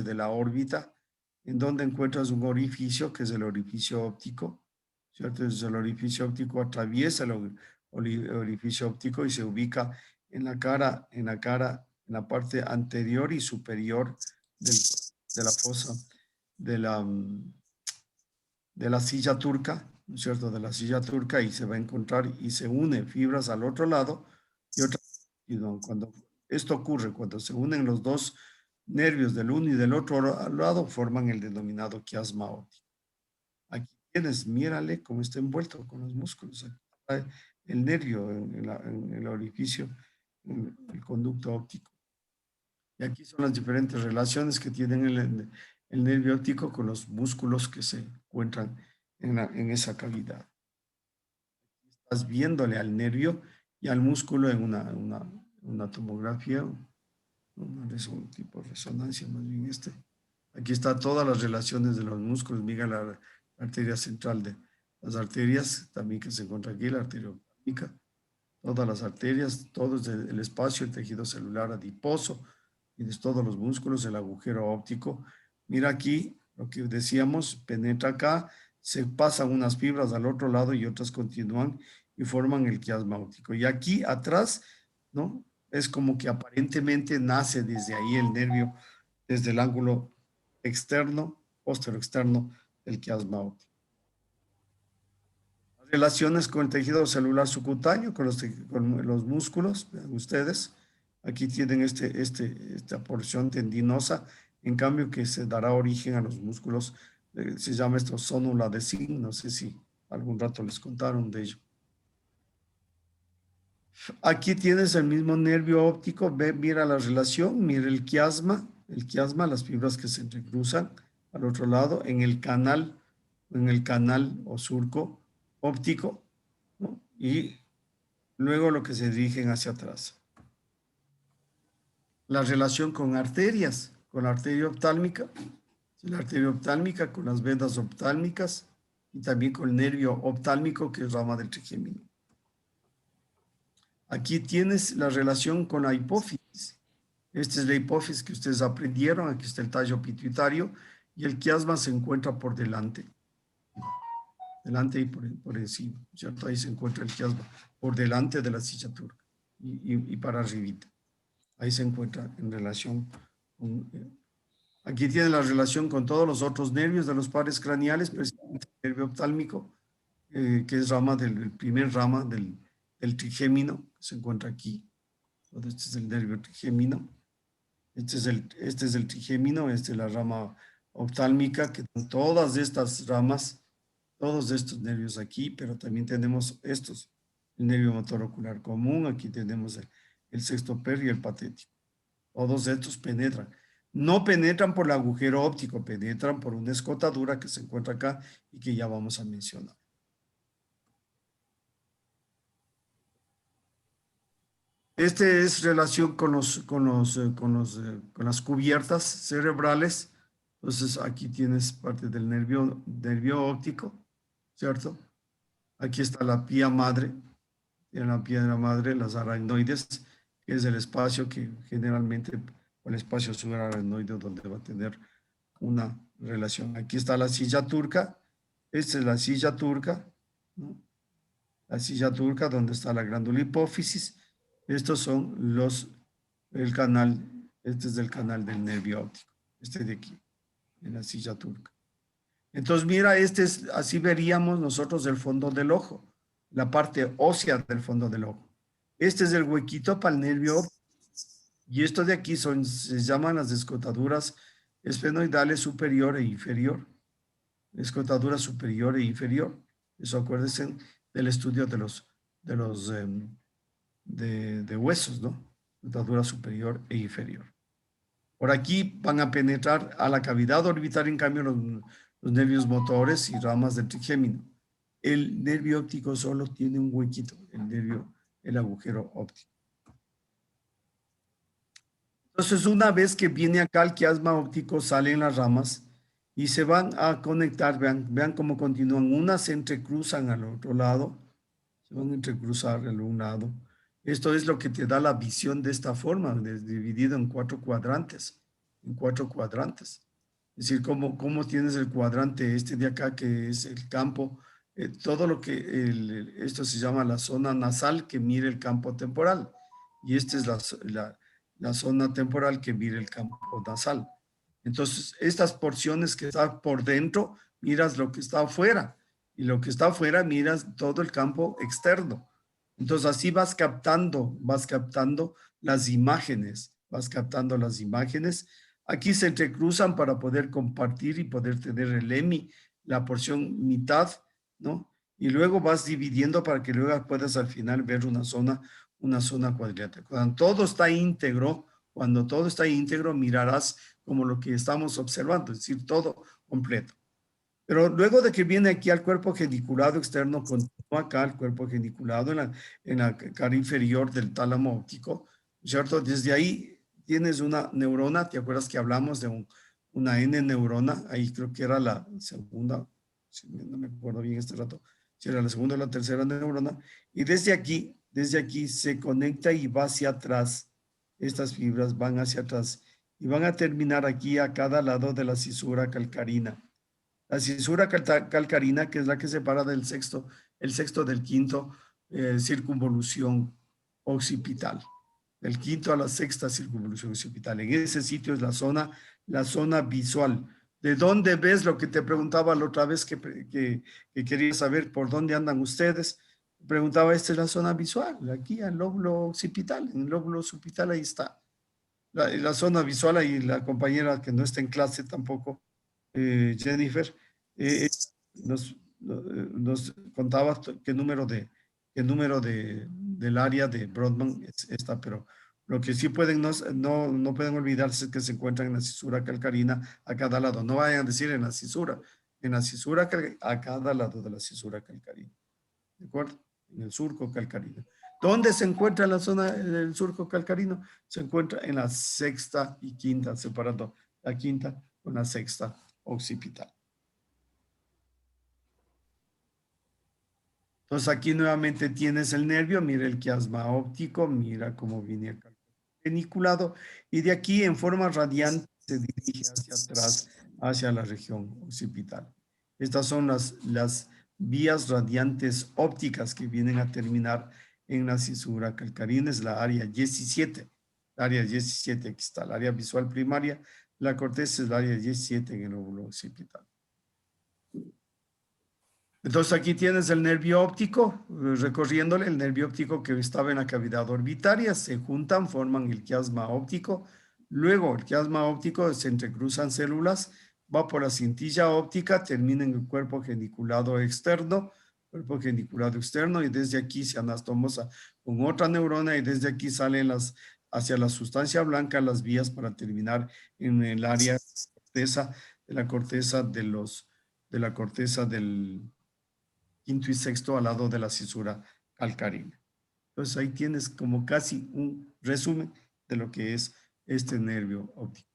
de la órbita, en donde encuentras un orificio, que es el orificio óptico, ¿cierto? Es el orificio óptico, atraviesa el orificio óptico y se ubica en la parte anterior y superior de la fosa de la silla turca, ¿no es cierto? De la silla turca y se va a encontrar y se une fibras al otro lado y cuando esto ocurre, cuando se unen los dos nervios del uno y del otro lado, forman el denominado quiasma óptico. Aquí tienes, mírale cómo está envuelto con los músculos. Aquí está el nervio en el orificio, en el conducto óptico. Y aquí son las diferentes relaciones que tienen el nervio óptico con los músculos que se encuentran en esa cavidad. Estás viéndole al nervio y al músculo en una tomografía, un tipo de resonancia más bien Aquí está todas las relaciones de los músculos. Mira la arteria central de las arterias, también que se encuentra aquí, la arteria optámica. Todas las arterias, todo el espacio, el tejido celular adiposo, tienes todos los músculos, el agujero óptico. Mira aquí, lo que decíamos, penetra acá, se pasan unas fibras al otro lado y otras continúan y forman el quiasma óptico. Y aquí atrás, ¿no? Es como que aparentemente nace desde ahí el nervio, desde el ángulo externo, externo del quiasma óptico. Relaciones con el tejido celular subcutáneo, con los músculos, vean ustedes, aquí tienen esta porción tendinosa, en cambio que se dará origen a los músculos, se llama esto zónula de Zinc, no sé si algún rato les contaron de ello. Aquí tienes el mismo nervio óptico, mira la relación, mira el quiasma, las fibras que se entrecruzan al otro lado, en el canal o surco óptico, ¿no? Y luego lo que se dirigen hacia atrás. La relación con arterias, con la arteria oftálmica con las venas oftálmicas y también con el nervio oftálmico que es rama del trigémino. Aquí tienes la relación con la hipófisis. Esta es la hipófisis que ustedes aprendieron, aquí está el tallo pituitario y el quiasma se encuentra por delante y por encima, ¿cierto? Ahí se encuentra el quiasma, por delante de la silla turca y para arribita. Ahí se encuentra en relación con... aquí tiene la relación con todos los otros nervios de los pares craneales, precisamente el nervio oftálmico, que es primer rama del trigémino, que se encuentra aquí. Entonces, este es el nervio trigémino. Este es el trigémino, esta es la rama oftálmica, que son todas estas ramas, todos estos nervios aquí, pero también tenemos estos, el nervio motor ocular común, aquí tenemos el sexto perrio y el patético. Todos estos penetran. No penetran por el agujero óptico, penetran por una escotadura que se encuentra acá y que ya vamos a mencionar. Este es relación con las cubiertas cerebrales. Entonces aquí tienes parte del nervio óptico, ¿cierto? Aquí está la pía madre. En la pía de la madre, las aracnoides, que es el espacio que generalmente, el espacio subaracnoide donde va a tener una relación. Aquí está la silla turca. Esta es la silla turca, ¿no? La silla turca donde está la glándula hipófisis. Estos son el canal, este es el canal del nervio óptico, este de aquí, en la silla turca. Entonces, mira, así veríamos nosotros el fondo del ojo, la parte ósea del fondo del ojo. Este es el huequito para el nervio óptico. Y esto de aquí se llaman las escotaduras esfenoidales superior e inferior. Escotadura superior e inferior. Eso acuérdense del estudio de huesos, ¿no? Escotadura superior e inferior. Por aquí van a penetrar a la cavidad orbital, en cambio, los nervios motores y ramas del trigémino. El nervio óptico solo tiene un huequito, el agujero óptico. Entonces, una vez que viene acá el quiasma óptico, salen las ramas y se van a conectar. Vean cómo continúan. Unas se entrecruzan al otro lado, se van a entrecruzar al un lado. Esto es lo que te da la visión de esta forma, dividido en 4 cuadrantes. Es decir, cómo tienes el cuadrante este de acá, que es el campo, todo lo que, esto se llama la zona nasal, que mira el campo temporal. Y esta es la zona temporal que mira el campo nasal. Entonces, estas porciones que están por dentro, miras lo que está afuera. Y lo que está afuera, miras todo el campo externo. Entonces, así vas captando las imágenes. Aquí se entrecruzan para poder compartir y poder tener el EMI, la porción mitad, ¿no? Y luego vas dividiendo para que luego puedas al final ver una zona cuadrilátera. Cuando todo está íntegro, Cuando todo está íntegro, mirarás como lo que estamos observando, es decir, todo completo. Pero luego de que viene aquí al cuerpo geniculado externo, continúa acá el cuerpo geniculado en la cara inferior del tálamo óptico, ¿cierto? Desde ahí tienes una neurona, ¿te acuerdas que hablamos de una N neurona? Ahí creo que era la segunda, si no me acuerdo bien este rato, si era la segunda o la tercera neurona. Y desde aquí se conecta y va hacia atrás. Estas fibras van hacia atrás y van a terminar aquí a cada lado de la cisura calcarina. La cisura calcarina, que es la que separa el sexto del quinto circunvolución occipital. Del quinto a la sexta circunvolución occipital. En ese sitio es la zona visual. ¿De dónde ves lo que te preguntaba la otra vez que quería saber por dónde andan ustedes? Preguntaba, esta es la zona visual, aquí al lóbulo occipital. En el lóbulo occipital ahí está. La zona visual, ahí la compañera que no está en clase tampoco, Jennifer, nos contaba qué número del área de Brodmann es esta, pero lo que sí pueden no pueden olvidarse es que se encuentran en la cisura calcarina a cada lado. No vayan a decir en la cisura a cada lado de la cisura calcarina. ¿De acuerdo? En el surco calcarino. ¿Dónde se encuentra la zona del surco calcarino? Se encuentra en la sexta y quinta, separando la quinta con la sexta occipital. Entonces aquí nuevamente tienes el nervio, mira el quiasma óptico, mira cómo viene el geniculado y de aquí en forma radiante se dirige hacia atrás, hacia la región occipital. Estas son las vías radiantes ópticas que vienen a terminar en la cisura calcarina, es la área 17. La área 17, aquí está, el área visual primaria, la corteza es el área 17 en el lóbulo occipital. Entonces aquí tienes el nervio óptico, recorriéndole el nervio óptico que estaba en la cavidad orbitaria, se juntan, forman el quiasma óptico. Luego el quiasma óptico se entrecruzan células, va por la cintilla óptica, termina en el cuerpo geniculado externo, y desde aquí se anastomosa con otra neurona y desde aquí salen hacia la sustancia blanca las vías para terminar en el área de la corteza del quinto y sexto al lado de la cisura calcarina. Entonces ahí tienes como casi un resumen de lo que es este nervio óptico.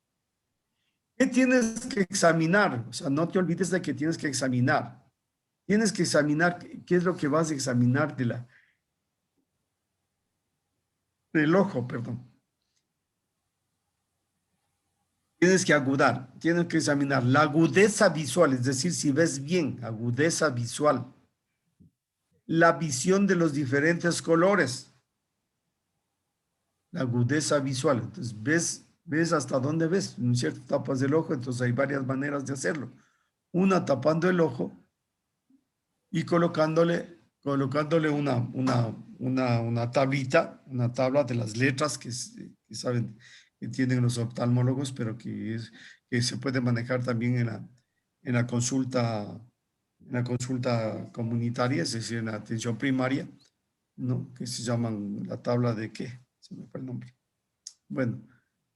¿Qué tienes que examinar? O sea, no te olvides de que tienes que examinar. Tienes que examinar qué es lo que vas a examinar del ojo, perdón. Tienes que agudar, tienes que examinar la agudeza visual, es decir, si ves bien, agudeza visual. La visión de los diferentes colores, la agudeza visual. Entonces, ves hasta dónde ves, ¿no es cierto? Tapas el ojo, entonces hay varias maneras de hacerlo. Una tapando el ojo y colocándole una tablita, una tabla de las letras que saben que tienen los oftalmólogos, pero que se puede manejar también en la consulta comunitaria, es decir, en la atención primaria, ¿no? Que se llaman la tabla de ¿qué? Se me fue el nombre. Bueno,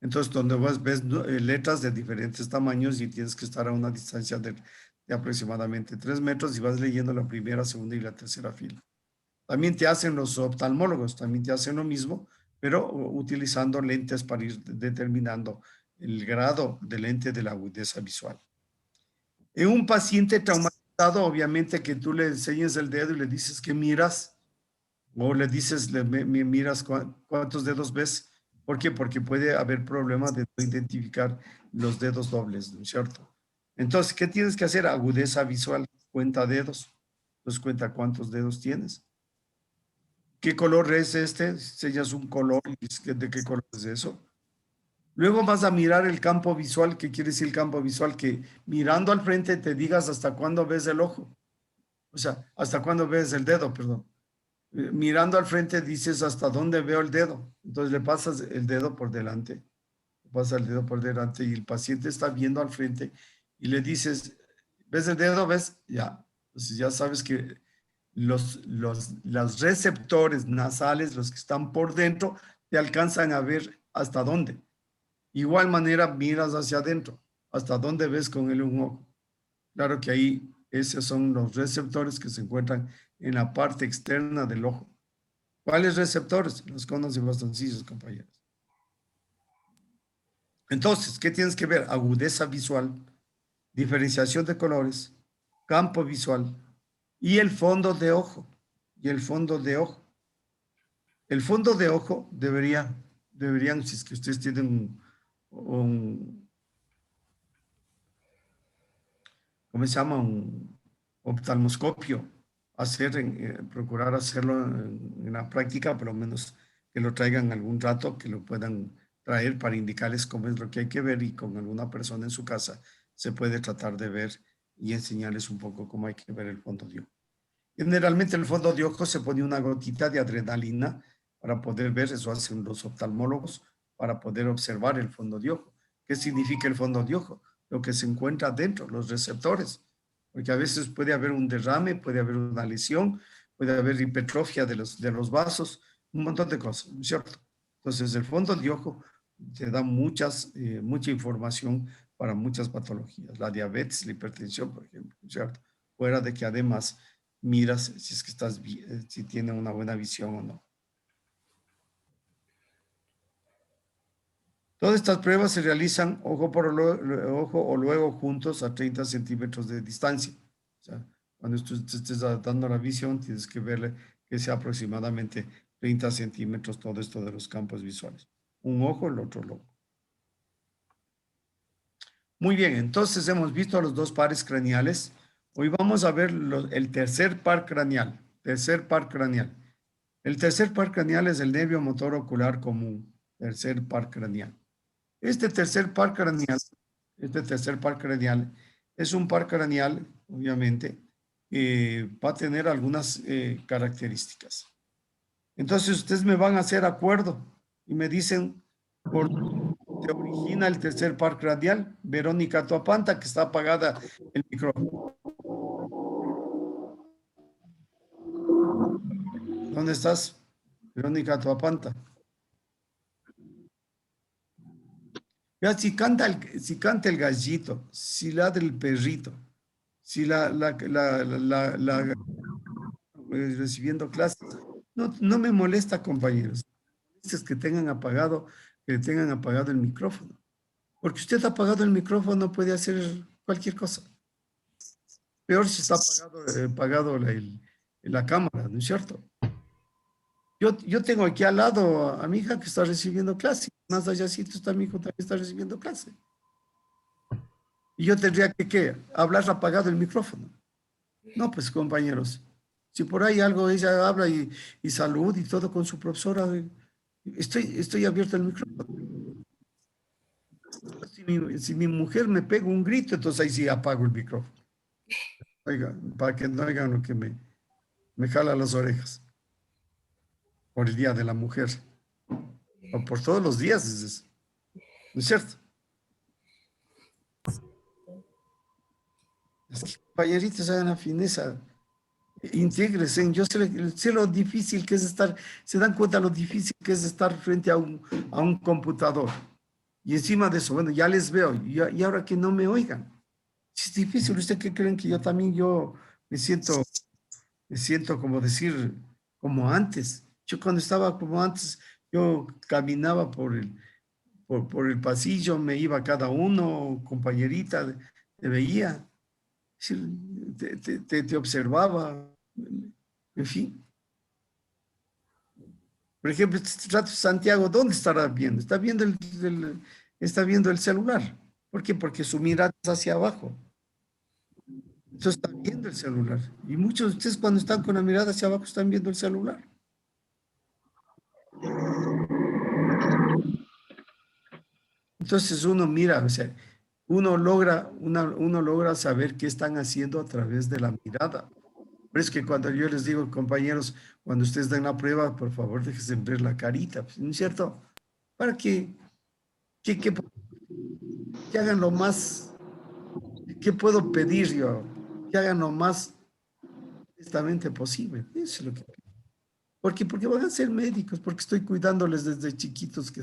entonces donde ves letras de diferentes tamaños y tienes que estar a una distancia de aproximadamente 3 metros y vas leyendo la primera, segunda y la tercera fila. También te hacen los oftalmólogos, también te hacen lo mismo, pero utilizando lentes para ir determinando el grado de lente de la agudeza visual. En un paciente traumatizado, obviamente que tú le enseñes el dedo y le dices que miras, o le dices, miras cuántos dedos ves. ¿Por qué? Porque puede haber problemas de no identificar los dedos dobles, ¿no es cierto? Entonces, ¿qué tienes que hacer? Agudeza visual, cuenta dedos. Entonces, cuenta cuántos dedos tienes. ¿Qué color es este? Enseñas un color, ¿de qué color es eso? Luego vas a mirar el campo visual. ¿Qué quiere decir el campo visual? Que mirando al frente te digas hasta cuándo ves el ojo. O sea, hasta cuándo ves el dedo, perdón. Mirando al frente dices hasta dónde veo el dedo. Entonces le pasas el dedo por delante. Pasa el dedo por delante y el paciente está viendo al frente y le dices, ¿ves el dedo? ¿Ves? Ya. Entonces ya sabes que los receptores nasales, los que están por dentro, te alcanzan a ver hasta dónde. Igual manera miras hacia adentro, hasta dónde ves con él un ojo. Claro que ahí esos son los receptores que se encuentran en la parte externa del ojo. ¿Cuáles receptores? Los conos y bastoncillos, compañeros. Entonces, ¿qué tienes que ver? Agudeza visual, diferenciación de colores, campo visual y el fondo de ojo. Y el fondo de ojo. El fondo de ojo deberían, si es que ustedes tienen un ¿cómo se llama? Un oftalmoscopio, procurar hacerlo en la práctica, por lo menos que lo traigan algún rato, que lo puedan traer para indicarles cómo es lo que hay que ver y con alguna persona en su casa se puede tratar de ver y enseñarles un poco cómo hay que ver el fondo de ojo. Generalmente el fondo de ojo se pone una gotita de adrenalina para poder ver, eso hacen los oftalmólogos, para poder observar el fondo de ojo. ¿Qué significa el fondo de ojo? Lo que se encuentra dentro, los receptores, porque a veces puede haber un derrame, puede haber una lesión, puede haber hipertrofia de los vasos, un montón de cosas, ¿no es cierto? Entonces el fondo de ojo te da mucha información para muchas patologías, la diabetes, la hipertensión, por ejemplo, ¿no es cierto? Fuera de que además miras si es que si tiene una buena visión o no. Todas estas pruebas se realizan ojo por ojo o luego juntos a 30 centímetros de distancia. O sea, cuando tú estés dando la visión, tienes que verle que sea aproximadamente 30 centímetros todo esto de los campos visuales. Un ojo, el otro ojo. Muy bien, entonces hemos visto los dos pares craneales. Hoy vamos a ver el tercer par craneal. Tercer par craneal. El tercer par craneal es el nervio motor ocular común. Tercer par craneal. Este tercer par craneal es un par craneal, obviamente, va a tener algunas características. Entonces, ustedes me van a hacer acuerdo y me dicen por se origina el tercer par craneal. Verónica Toapanta, que está apagada el micrófono. ¿Dónde estás, Verónica Toapanta? Ya, si canta el gallito, si ladra el perrito, si recibiendo clases, no me molesta, compañeros. Es que tengan apagado el micrófono. Porque usted ha apagado el micrófono, puede hacer cualquier cosa. Peor si está apagado la cámara, ¿no es cierto? Yo tengo aquí al lado a mi hija que está recibiendo clase. Más allá está mi hijo también está recibiendo clase. Y yo tendría que, ¿qué? Hablar apagado el micrófono. No, pues compañeros, si por ahí algo ella habla y salud y todo con su profesora, estoy abierto el micrófono. Si mi mujer me pega un grito, entonces ahí sí apago el micrófono. Oiga, para que no oigan lo que me jala las orejas. Por el Día de la Mujer. O por todos los días, ¿no es cierto? Es que, compañeritos, hagan la fineza. Intégrese. Yo sé lo difícil que es estar, se dan cuenta lo difícil que es estar frente a un computador. Y encima de eso, bueno, ya les veo, y ahora que no me oigan. Es difícil. ¿Usted qué creen que yo me siento como decir, como antes? Yo cuando estaba como antes, yo caminaba por el pasillo, me iba cada uno, compañerita, te veía, te observaba, en fin. Por ejemplo, este rato Santiago, ¿dónde estará viendo? Está viendo el celular. ¿Por qué? Porque su mirada es hacia abajo. Entonces está viendo el celular. Y muchos de ustedes cuando están con la mirada hacia abajo están viendo el celular. Entonces uno mira, o sea, uno logra saber qué están haciendo a través de la mirada. Pero es que cuando yo les digo, compañeros, cuando ustedes den la prueba, por favor, déjense ver la carita, ¿no es cierto? Para que hagan lo más, ¿qué puedo pedir yo? Que hagan lo más honestamente posible. Eso es lo que pido. Porque van a ser médicos, porque estoy cuidándoles desde chiquitos que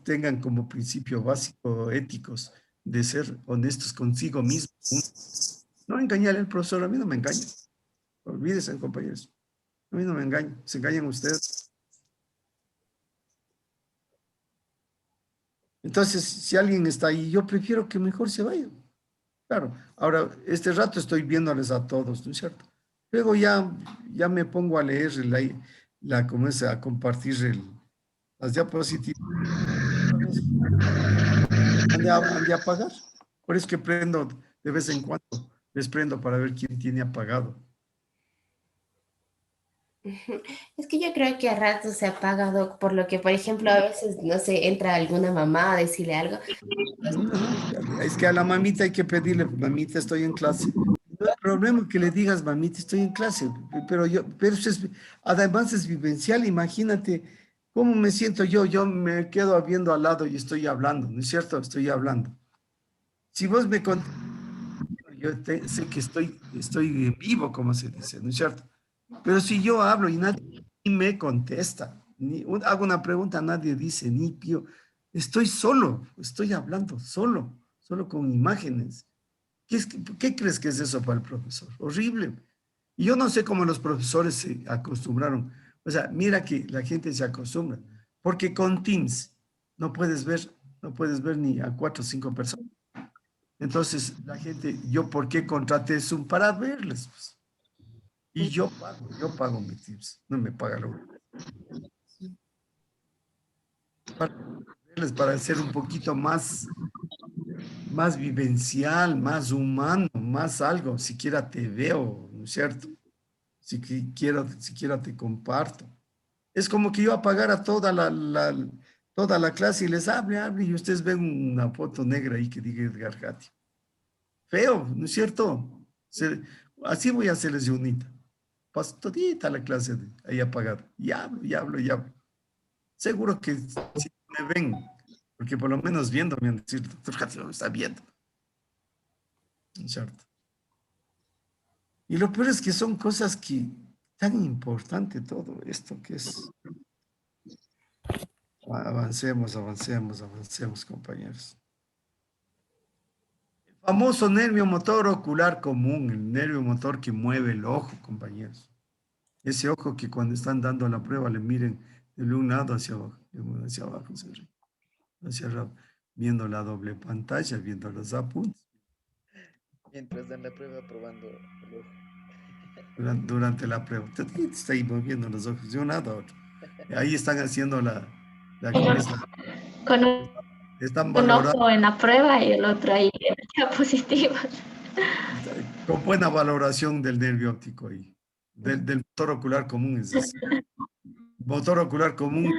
tengan como principio básico éticos de ser honestos consigo mismos. No engañar al profesor, a mí no me engaña. Olvídense, compañeros. A mí no me engañan, se engañan ustedes. Entonces, si alguien está ahí, yo prefiero que mejor se vaya. Claro, ahora, este rato estoy viéndoles a todos, ¿no es cierto? Luego ya me pongo a leer, ¿cómo es? A compartir las diapositivas. Han de apagar. Por eso que prendo de vez en cuando, les prendo para ver quién tiene apagado. Es que yo creo que a ratos se ha apagado, por lo que, por ejemplo, a veces, no sé, entra alguna mamá a decirle algo. No, es que a la mamita hay que pedirle, mamita, estoy en clase. No hay problema que le digas, mamita, estoy en clase, pero eso además es vivencial, imagínate cómo me siento yo me quedo viendo al lado y estoy hablando, ¿no es cierto? Estoy hablando. Si vos me contás, sé que estoy en vivo, como se dice, ¿no es cierto? Pero si yo hablo y nadie me contesta, hago una pregunta, nadie dice, ni pío, estoy solo, estoy hablando solo con imágenes. ¿Qué crees que es eso para el profesor? Horrible. Y yo no sé cómo los profesores se acostumbraron. O sea, mira que la gente se acostumbra, porque con Teams no puedes ver ni a 4 o 5 personas. Entonces, la gente, ¿yo por qué contraté Zoom? Para verles, pues. Y yo pago mi Teams, no me paga la universidad. Para verles, para ser un poquito más vivencial, más humano, más algo, siquiera te veo, ¿no es cierto? Siquiera te comparto. Es como que yo apagara toda la clase y les hable, y ustedes ven una foto negra ahí que diga Edgar Gatti. Feo, ¿no es cierto? Así voy a hacerles yo unita. Paso todita la clase ahí apagada. Y hablo. Seguro que si me ven, porque por lo menos viendo me han de decir, doctor Gatti me está viendo. ¿No es cierto? Y lo peor es que son cosas que tan importante todo esto que es. Avancemos, compañeros. El famoso nervio motor ocular común, el nervio motor que mueve el ojo, compañeros. Ese ojo que cuando están dando la prueba le miren de un lado hacia abajo, de uno hacia abajo, hacia arriba, viendo la doble pantalla, viendo los apuntes. Mientras dan la prueba, probando el ojo. Durante la prueba. Te está ahí moviendo los ojos de un lado a otro. Ahí están haciendo ¿cómo es? Con Están un valorando ojo en la prueba y el otro ahí en el positivo. con buena valoración del nervio óptico ahí, del motor ocular común, es ese. Motor ocular común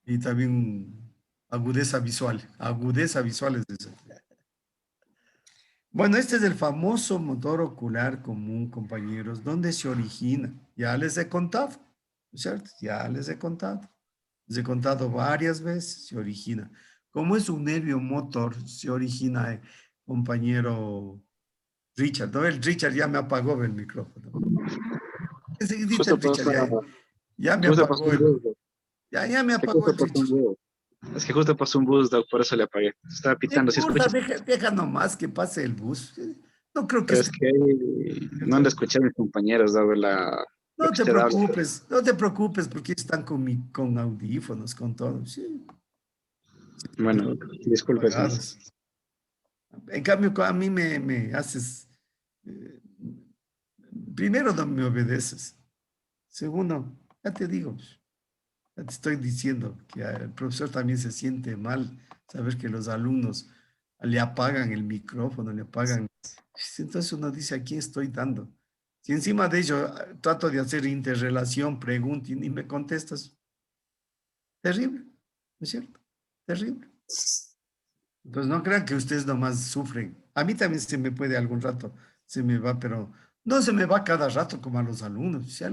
y también agudeza visual es ese. Bueno, este es el famoso motor ocular común, compañeros. ¿Dónde se origina? Ya les he contado, ¿no es cierto? Ya les he contado. Les he contado varias veces, se origina. Como es un nervio motor, se origina, compañero Richard. ¿No? El Richard ya me apagó el micrófono. Enseguidita Justo el Richard ya me justo pasó apagó un bus, ya me apagó el Richard. Es que justo pasó un bus, Doc, por eso le apagué. Estaba No pitando, ¿sí importa, escuchas? deja nomás que pase el bus. No creo que Pero es que no han de escuchar a mis compañeros, Doc, lo No que te usted habla. preocupes, no te preocupes porque están con audífonos, con todo. Sí, Bueno, disculpe, señor. apagados. En cambio, a mí me haces, eh, primero no me obedeces. Segundo, ya te digo, ya te estoy diciendo que el profesor también se siente mal saber que los alumnos le apagan el micrófono, le apagan. Entonces uno dice, ¿a quién estoy dando? Si encima de ello trato de hacer interrelación, pregunto y ni me contestas, terrible, ¿no es cierto? Terrible. Entonces no crean que ustedes nomás sufren. A mí también se me puede algún rato, se me va, pero no se me va cada rato como a los alumnos. Si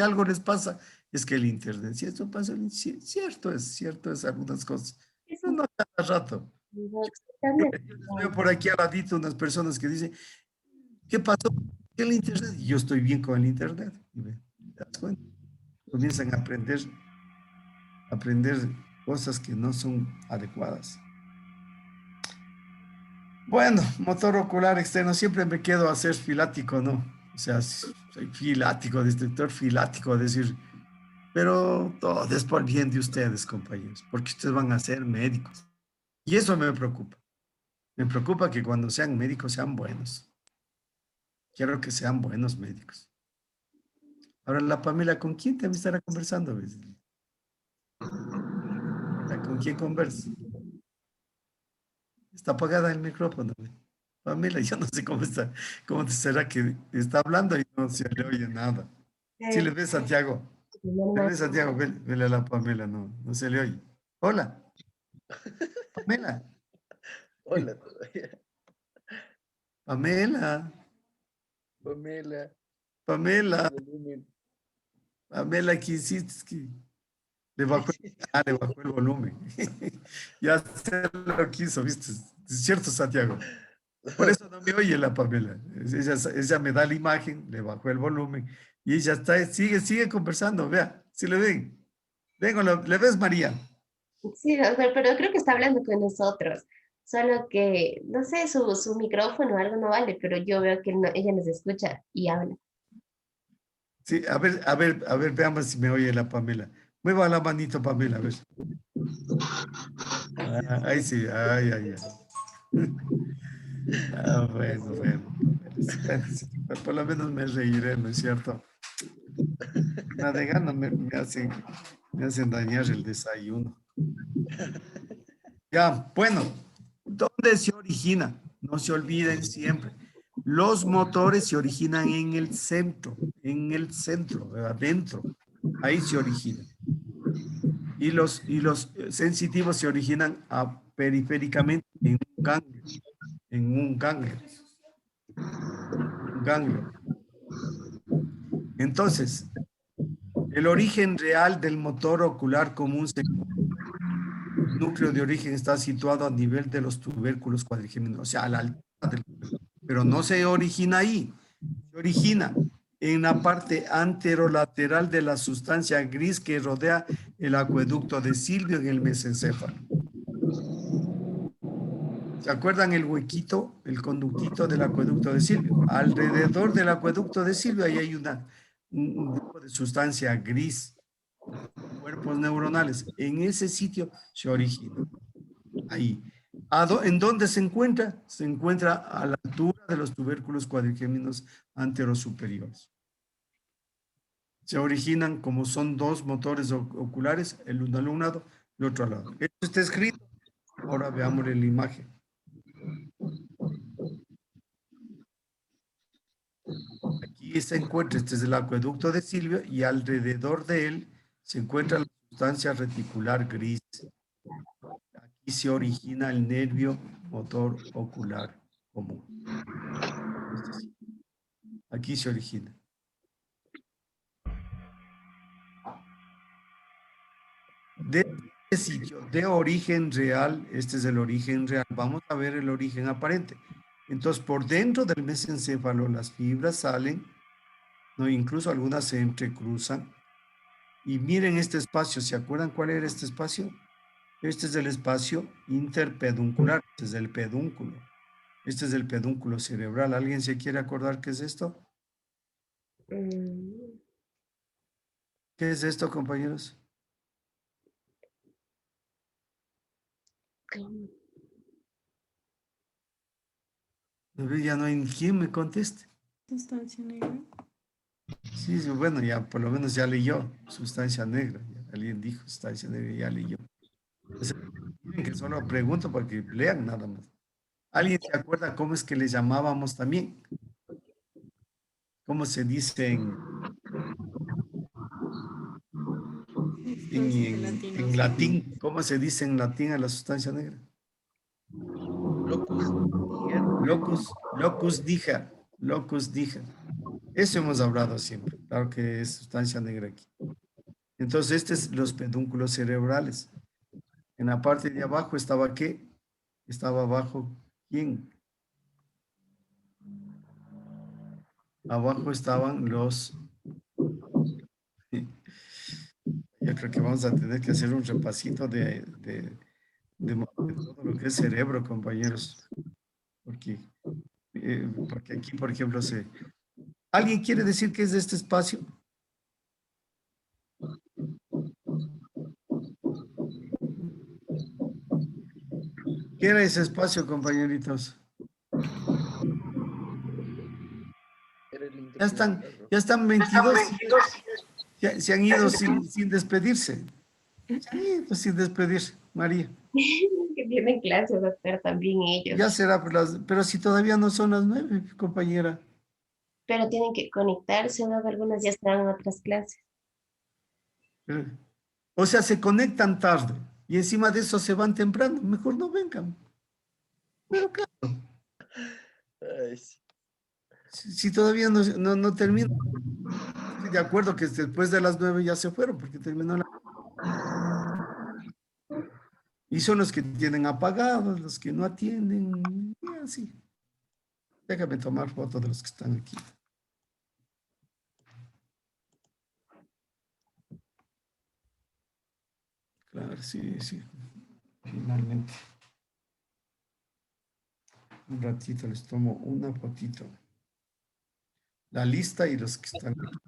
algo les pasa, es que el internet, si esto pasa, cierto es algunas cosas, pero no cada rato. Yo les veo por aquí al ladito unas personas que dicen, ¿qué pasó? El internet, y yo estoy bien con el internet. ¿Te das cuenta? Comienzan a aprender cosas que no son adecuadas. Bueno, motor ocular externo, siempre me quedo a ser filático, ¿no? O sea, soy filático, destructor filático, decir, pero todo es por bien de ustedes, compañeros, porque ustedes van a ser médicos. Y eso me preocupa. Me preocupa que cuando sean médicos sean buenos. Quiero que sean buenos médicos. Ahora, la Pamela, ¿con quién te estará conversando? ¿Ves? ¿Con quién conversas? Está apagada el micrófono. ¿Ve? Pamela, yo no sé cómo está, cómo será que está hablando y no se le oye nada. Si le ves, Santiago. Le ves, Santiago, vele a la Pamela, no, no se le oye. Hola, Pamela. Hola todavía. Pamela, Pamela. Pamela, Volumen. Pamela, ¿qué hiciste? Es que le bajó, le bajó el volumen. Ya se lo quiso, ¿viste? Es cierto, Santiago. Por eso no me oye la Pamela. Ella me da la imagen, le bajó el volumen y ella está, sigue conversando. Vea, si le ven. Vengo, ¿le ves, María? Sí, doctor, pero creo que está hablando con nosotros. Solo que, no sé, su micrófono o algo no vale, pero yo veo que ella nos escucha y habla. Sí, a ver, veamos si me oye la Pamela. Mueva la manito, Pamela, a ver. Ah, ahí sí, ay, ay, ay. Ah, bueno, bueno. Bueno, sí, por lo menos me reiré, ¿no es cierto? Nada de gana me hacen dañar el desayuno. Ya, bueno, ¿dónde se origina? No se olviden siempre. Los motores se originan en el centro, adentro. Ahí se originan. Y los sensitivos se originan periféricamente en un ganglio. Entonces, el origen real del motor ocular común, el núcleo de origen está situado a nivel de los tubérculos cuadrigéminos, o sea, a la altura del, pero no se origina ahí, se origina en la parte anterolateral de la sustancia gris que rodea el acueducto de Silvio en el mesencéfalo. ¿Se acuerdan el huequito, el conductito del acueducto de Silvio? Alrededor del acueducto de Silvio ahí hay un grupo de sustancia gris, cuerpos neuronales. En ese sitio se origina. Ahí. ¿En dónde se encuentra? Se encuentra a la altura de los tubérculos cuadrigéminos anterosuperiores. Se originan como son dos motores oculares, el uno al un lado, el otro al lado. Esto está escrito. Ahora veámosle la imagen. Aquí se encuentra, este es el acueducto de Silvio y alrededor de él se encuentra la sustancia reticular gris. Aquí se origina el nervio motor ocular común. Aquí se origina. De este sitio de origen real, este es el origen real. Vamos a ver el origen aparente. Entonces, por dentro del mesencéfalo, las fibras salen, ¿no? Incluso algunas se entrecruzan. Y miren este espacio, ¿se acuerdan cuál era este espacio? Este es el espacio interpeduncular, este es el pedúnculo. Este es el pedúnculo cerebral. ¿Alguien se quiere acordar qué es esto? Mm, ¿Qué es esto, compañeros? ¿cómo? Ya no hay quien me conteste. Sustancia negra. Sí, sí, bueno, ya por lo menos ya leyó sustancia negra. Ya alguien dijo sustancia negra, ya leyó. O sea, miren que solo pregunto para que lean nada más. ¿Alguien se acuerda cómo es que le llamábamos también? ¿Cómo se dice en latín? ¿Cómo se dice en latín a la sustancia negra? Locus. Locus dija, locus dija. Eso hemos hablado siempre. Claro que es sustancia negra aquí. Entonces, este es los pedúnculos cerebrales. En la parte de abajo estaba ¿qué? Estaba abajo ¿quién? Abajo estaban los Yo creo que vamos a tener que hacer un repasito de todo lo que es cerebro, compañeros. Porque aquí, por ejemplo, ¿alguien quiere decir qué es este espacio? ¿Qué era ese espacio, compañeritos? Era el Ya están, interpretar, ya están 22, se han ido sin despedirse. Se han ido sin despedirse, María. Que tienen clases, doctor, también Ya ellos. será, pero si todavía no son las 9, compañera. Pero tienen que conectarse, ¿no? Algunas ya están en otras clases. Eh, O sea, se conectan tarde y encima de eso se van temprano. Mejor no vengan. Pero claro, Ay, sí. si todavía no termina, estoy de acuerdo que después de las 9 ya se fueron porque terminó la... Y son los que tienen apagados, los que no atienden, y así. Déjame tomar foto de los que están aquí. Claro, sí, sí. Finalmente. Un ratito les tomo una fotito. La lista y los que están aquí.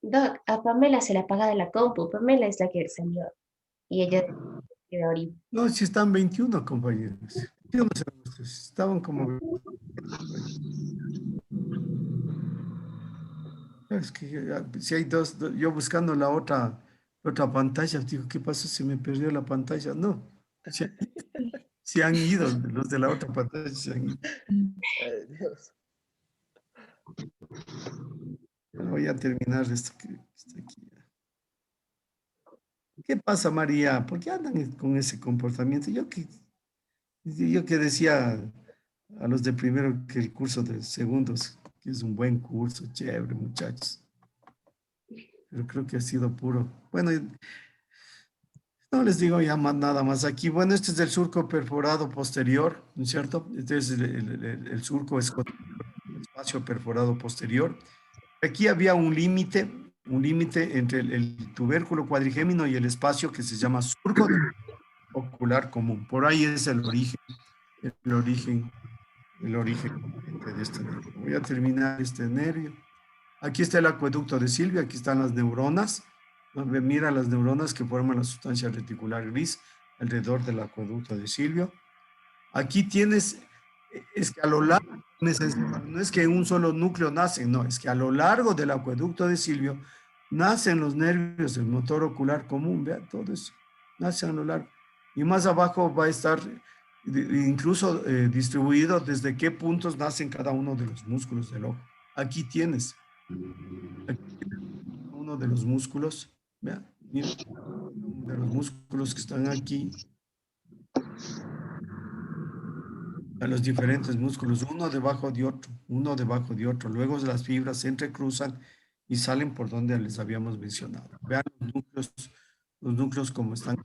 Doc, a Pamela se le apaga de la compu. Pamela es la que salió. Y ella queda ahorita. No, si están 21 compañeros. 21 ustedes. Estaban como... Es que si hay dos, yo buscando la otra pantalla, digo, ¿qué pasó? Se me perdió la pantalla. No, se, se han ido, los de la otra pantalla se han ido. Ay, Dios. Bueno, voy a terminar esto que está aquí. ¿Qué pasa, María? ¿Por qué andan con ese comportamiento? Yo que decía a los de primero que el curso de segundos, que es un buen curso, chévere, muchachos. Pero creo que ha sido puro. Bueno, no les digo ya más, nada más aquí. Bueno, este es el surco perforado posterior, ¿no es cierto? Este es el surco espacio perforado posterior. Aquí había un límite entre el tubérculo cuadrigémino y el espacio que se llama surco ocular común. Por ahí es el origen de este nervio. Voy a terminar este nervio. Aquí está el acueducto de Silvia, aquí están las neuronas. Mira las neuronas que forman la sustancia reticular gris alrededor del acueducto de Silvio. Aquí tienes, es que a lo largo, no es que en un solo núcleo nacen, no, es que a lo largo del acueducto de Silvio nacen los nervios del motor ocular común, vean todo eso, nacen a lo largo. Y más abajo va a estar incluso distribuido desde qué puntos nacen cada uno de los músculos del ojo. Aquí tienes uno de los músculos, vean, mira, uno de los músculos que están aquí, a los diferentes músculos, uno debajo de otro, luego las fibras se entrecruzan y salen por donde les habíamos mencionado. Vean los núcleos como están,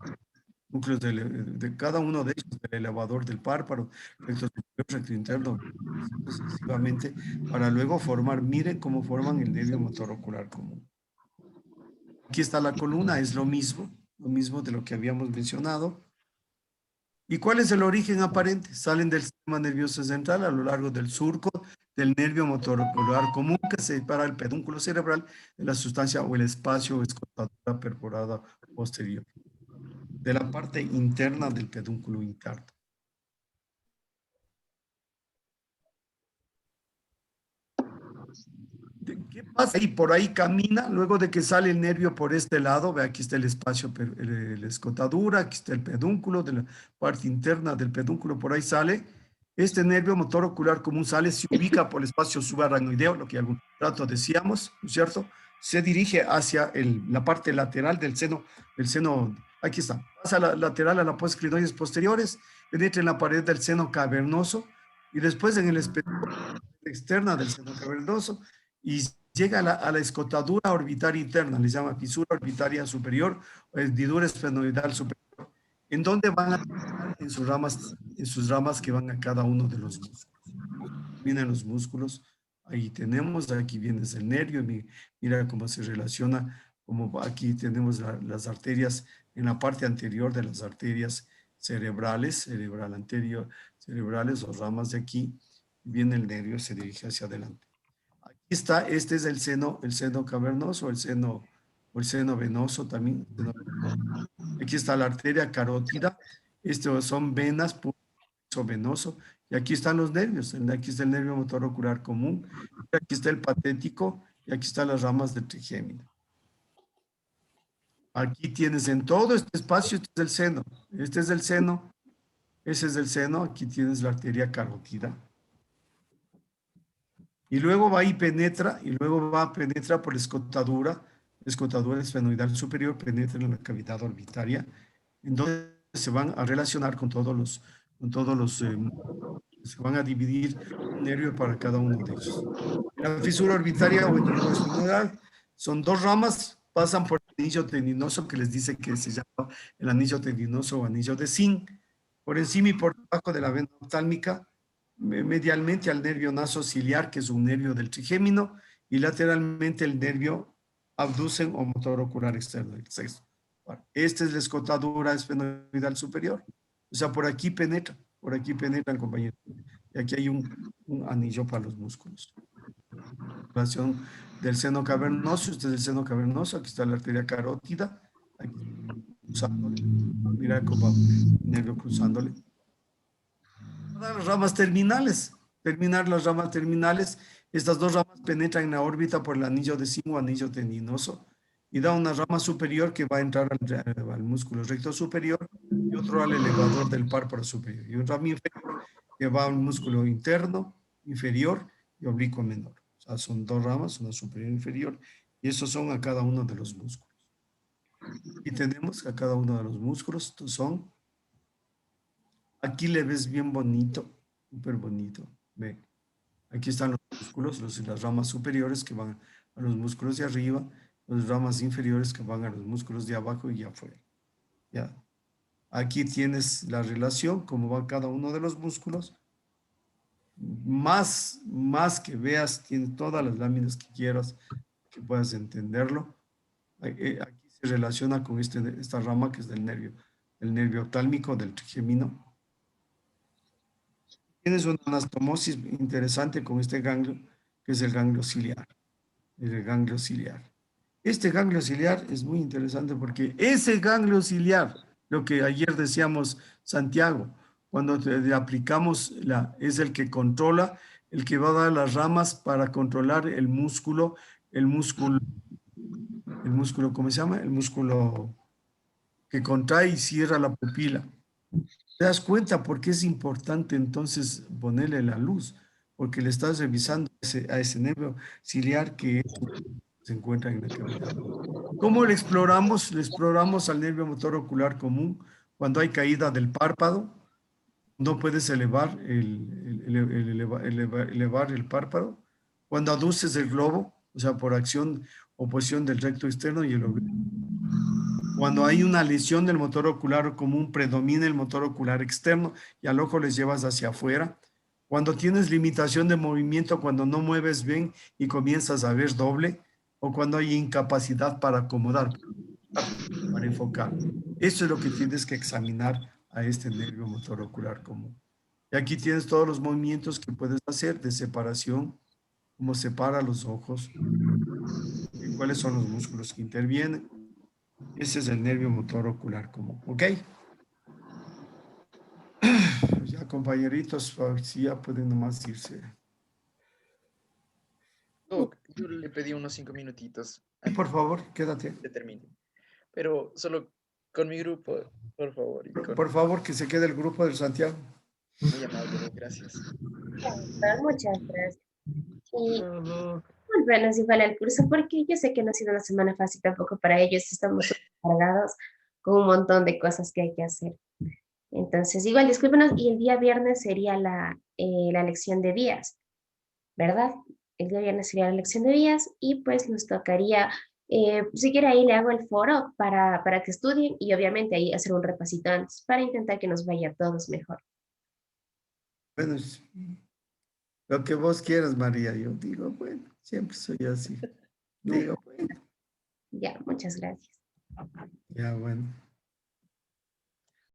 núcleos de cada uno de ellos, del elevador del párpado, recto superior, recto interno, sucesivamente, para luego formar, miren cómo forman el nervio motor ocular común. Aquí está la columna, es lo mismo de lo que habíamos mencionado. ¿Y cuál es el origen aparente? Salen del sistema nervioso central a lo largo del surco del nervio motor ocular común que separa el pedúnculo cerebral de la sustancia o el espacio escotadura perforada posterior, de la parte interna del pedúnculo interno. ¿Qué pasa? Y por ahí camina, luego de que sale el nervio por este lado, ve aquí está el espacio, la escotadura, aquí está el pedúnculo, de la parte interna del pedúnculo, por ahí sale. Este nervio motor ocular común sale, se ubica por el espacio subaracnoideo, lo que algún rato decíamos, ¿no es cierto? Se dirige hacia la parte lateral del seno, aquí está, pasa la lateral a la fosa clinoides posteriores, penetra en la pared del seno cavernoso, y después en el espesor externa del seno cavernoso y llega a la escotadura orbitaria interna, le llama fisura orbitaria superior o hendidura esfenoidal superior, en donde van a terminar en sus ramas que van a cada uno de los músculos. Vienen los músculos, ahí tenemos, aquí viene el nervio, mira cómo se relaciona, como aquí tenemos las arterias, en la parte anterior de las arterias cerebrales, cerebral anterior, cerebrales o ramas de aquí, viene el nervio, se dirige hacia adelante. Aquí está, este es el seno cavernoso, o el seno venoso también. Aquí está la arteria carótida, estos son venas, pulso venoso, y aquí están los nervios, aquí está el nervio motor ocular común, aquí está el patético, y aquí están las ramas del trigémino. Aquí tienes en todo este espacio, este es el seno, este es el seno, ese es el seno, aquí tienes la arteria carótida. Y luego va y penetra, penetra por la escotadura esfenoidal superior, penetra en la cavidad orbitaria, en donde se van a relacionar con todos los se van a dividir un nervio para cada uno de ellos. La fisura orbitaria o hendidura esfenoidal son dos ramas, pasan por el anillo tendinoso que les dice que se llama el anillo tendinoso o anillo de zinc, por encima y por debajo de la vena oftálmica, medialmente al nervio nasociliar, que es un nervio del trigémino, y lateralmente el nervio abducen o motor ocular externo del sexto. Esta es la escotadura esfenoidal superior. O sea, por aquí penetra el compañero. Y aquí hay un anillo para los músculos. Relación del seno cavernoso, este es el seno cavernoso, aquí está la arteria carótida, aquí cruzándole. Mira cómo va el nervio cruzándole. Las ramas terminales, estas dos ramas penetran en la órbita por el anillo de zinc o anillo tendinoso y da una rama superior que va a entrar al músculo recto superior y otro al elevador del párpado superior y un rama inferior que va al músculo interno, inferior y oblicuo menor. O sea, son dos ramas, una superior e inferior, y esos son a cada uno de los músculos. Y tenemos a cada uno de los músculos, estos son. Aquí le ves bien bonito, súper bonito. Ve, aquí están los músculos, las ramas superiores que van a los músculos de arriba, las ramas inferiores que van a los músculos de abajo y afuera. ¿Ya? Aquí tienes la relación, cómo va cada uno de los músculos. Más que veas, tienes todas las láminas que quieras, que puedas entenderlo. Aquí se relaciona con esta rama que es del nervio oftálmico, del trigémino. Tienes una anastomosis interesante con este ganglio, que es el ganglio ciliar. Este ganglio ciliar es muy interesante porque ese ganglio ciliar, lo que ayer decíamos Santiago, cuando le aplicamos es el que controla, el que va a dar las ramas para controlar el músculo, ¿cómo se llama? El músculo que contrae y cierra la pupila. ¿Te das cuenta por qué es importante entonces ponerle la luz? Porque le estás revisando a ese nervio ciliar que se encuentra en la cavidad. ¿Cómo le exploramos? Le exploramos al nervio motor ocular común cuando hay caída del párpado. No puedes elevar el párpado. Cuando aduces el globo, o sea, por acción o posición del recto externo y el oblicuo. Cuando hay una lesión del motor ocular común, predomina el motor ocular externo y al ojo les llevas hacia afuera. Cuando tienes limitación de movimiento, cuando no mueves bien y comienzas a ver doble, o cuando hay incapacidad para acomodar, para enfocar. Eso es lo que tienes que examinar a este nervio motor ocular común. Y aquí tienes todos los movimientos que puedes hacer de separación, cómo separa los ojos, y cuáles son los músculos que intervienen. Ese es el nervio motor ocular común, ¿ok? Ya, compañeritos, si ya pueden nomás irse. Doc, yo le pedí unos 5 minutitos. Y por favor, quédate. Que termine. Pero solo con mi grupo, por favor. Y con... Por favor, que se quede el grupo del Santiago. Muy amable, Doc, gracias. Muchas gracias. Y bueno, igual al curso, porque yo sé que no ha sido una semana fácil tampoco para ellos. Estamos cargados con un montón de cosas que hay que hacer. Entonces, igual, discúlpenos, y el día viernes sería la elección de días, ¿verdad? El día viernes sería la elección de días y pues nos tocaría, si quiere ahí le hago el foro para que estudien y obviamente ahí hacer un repasito antes para intentar que nos vaya a todos mejor. Bueno, lo que vos quieras, María. Yo digo, bueno, siempre soy así. Digo, bueno, Ya, muchas gracias. ya, bueno.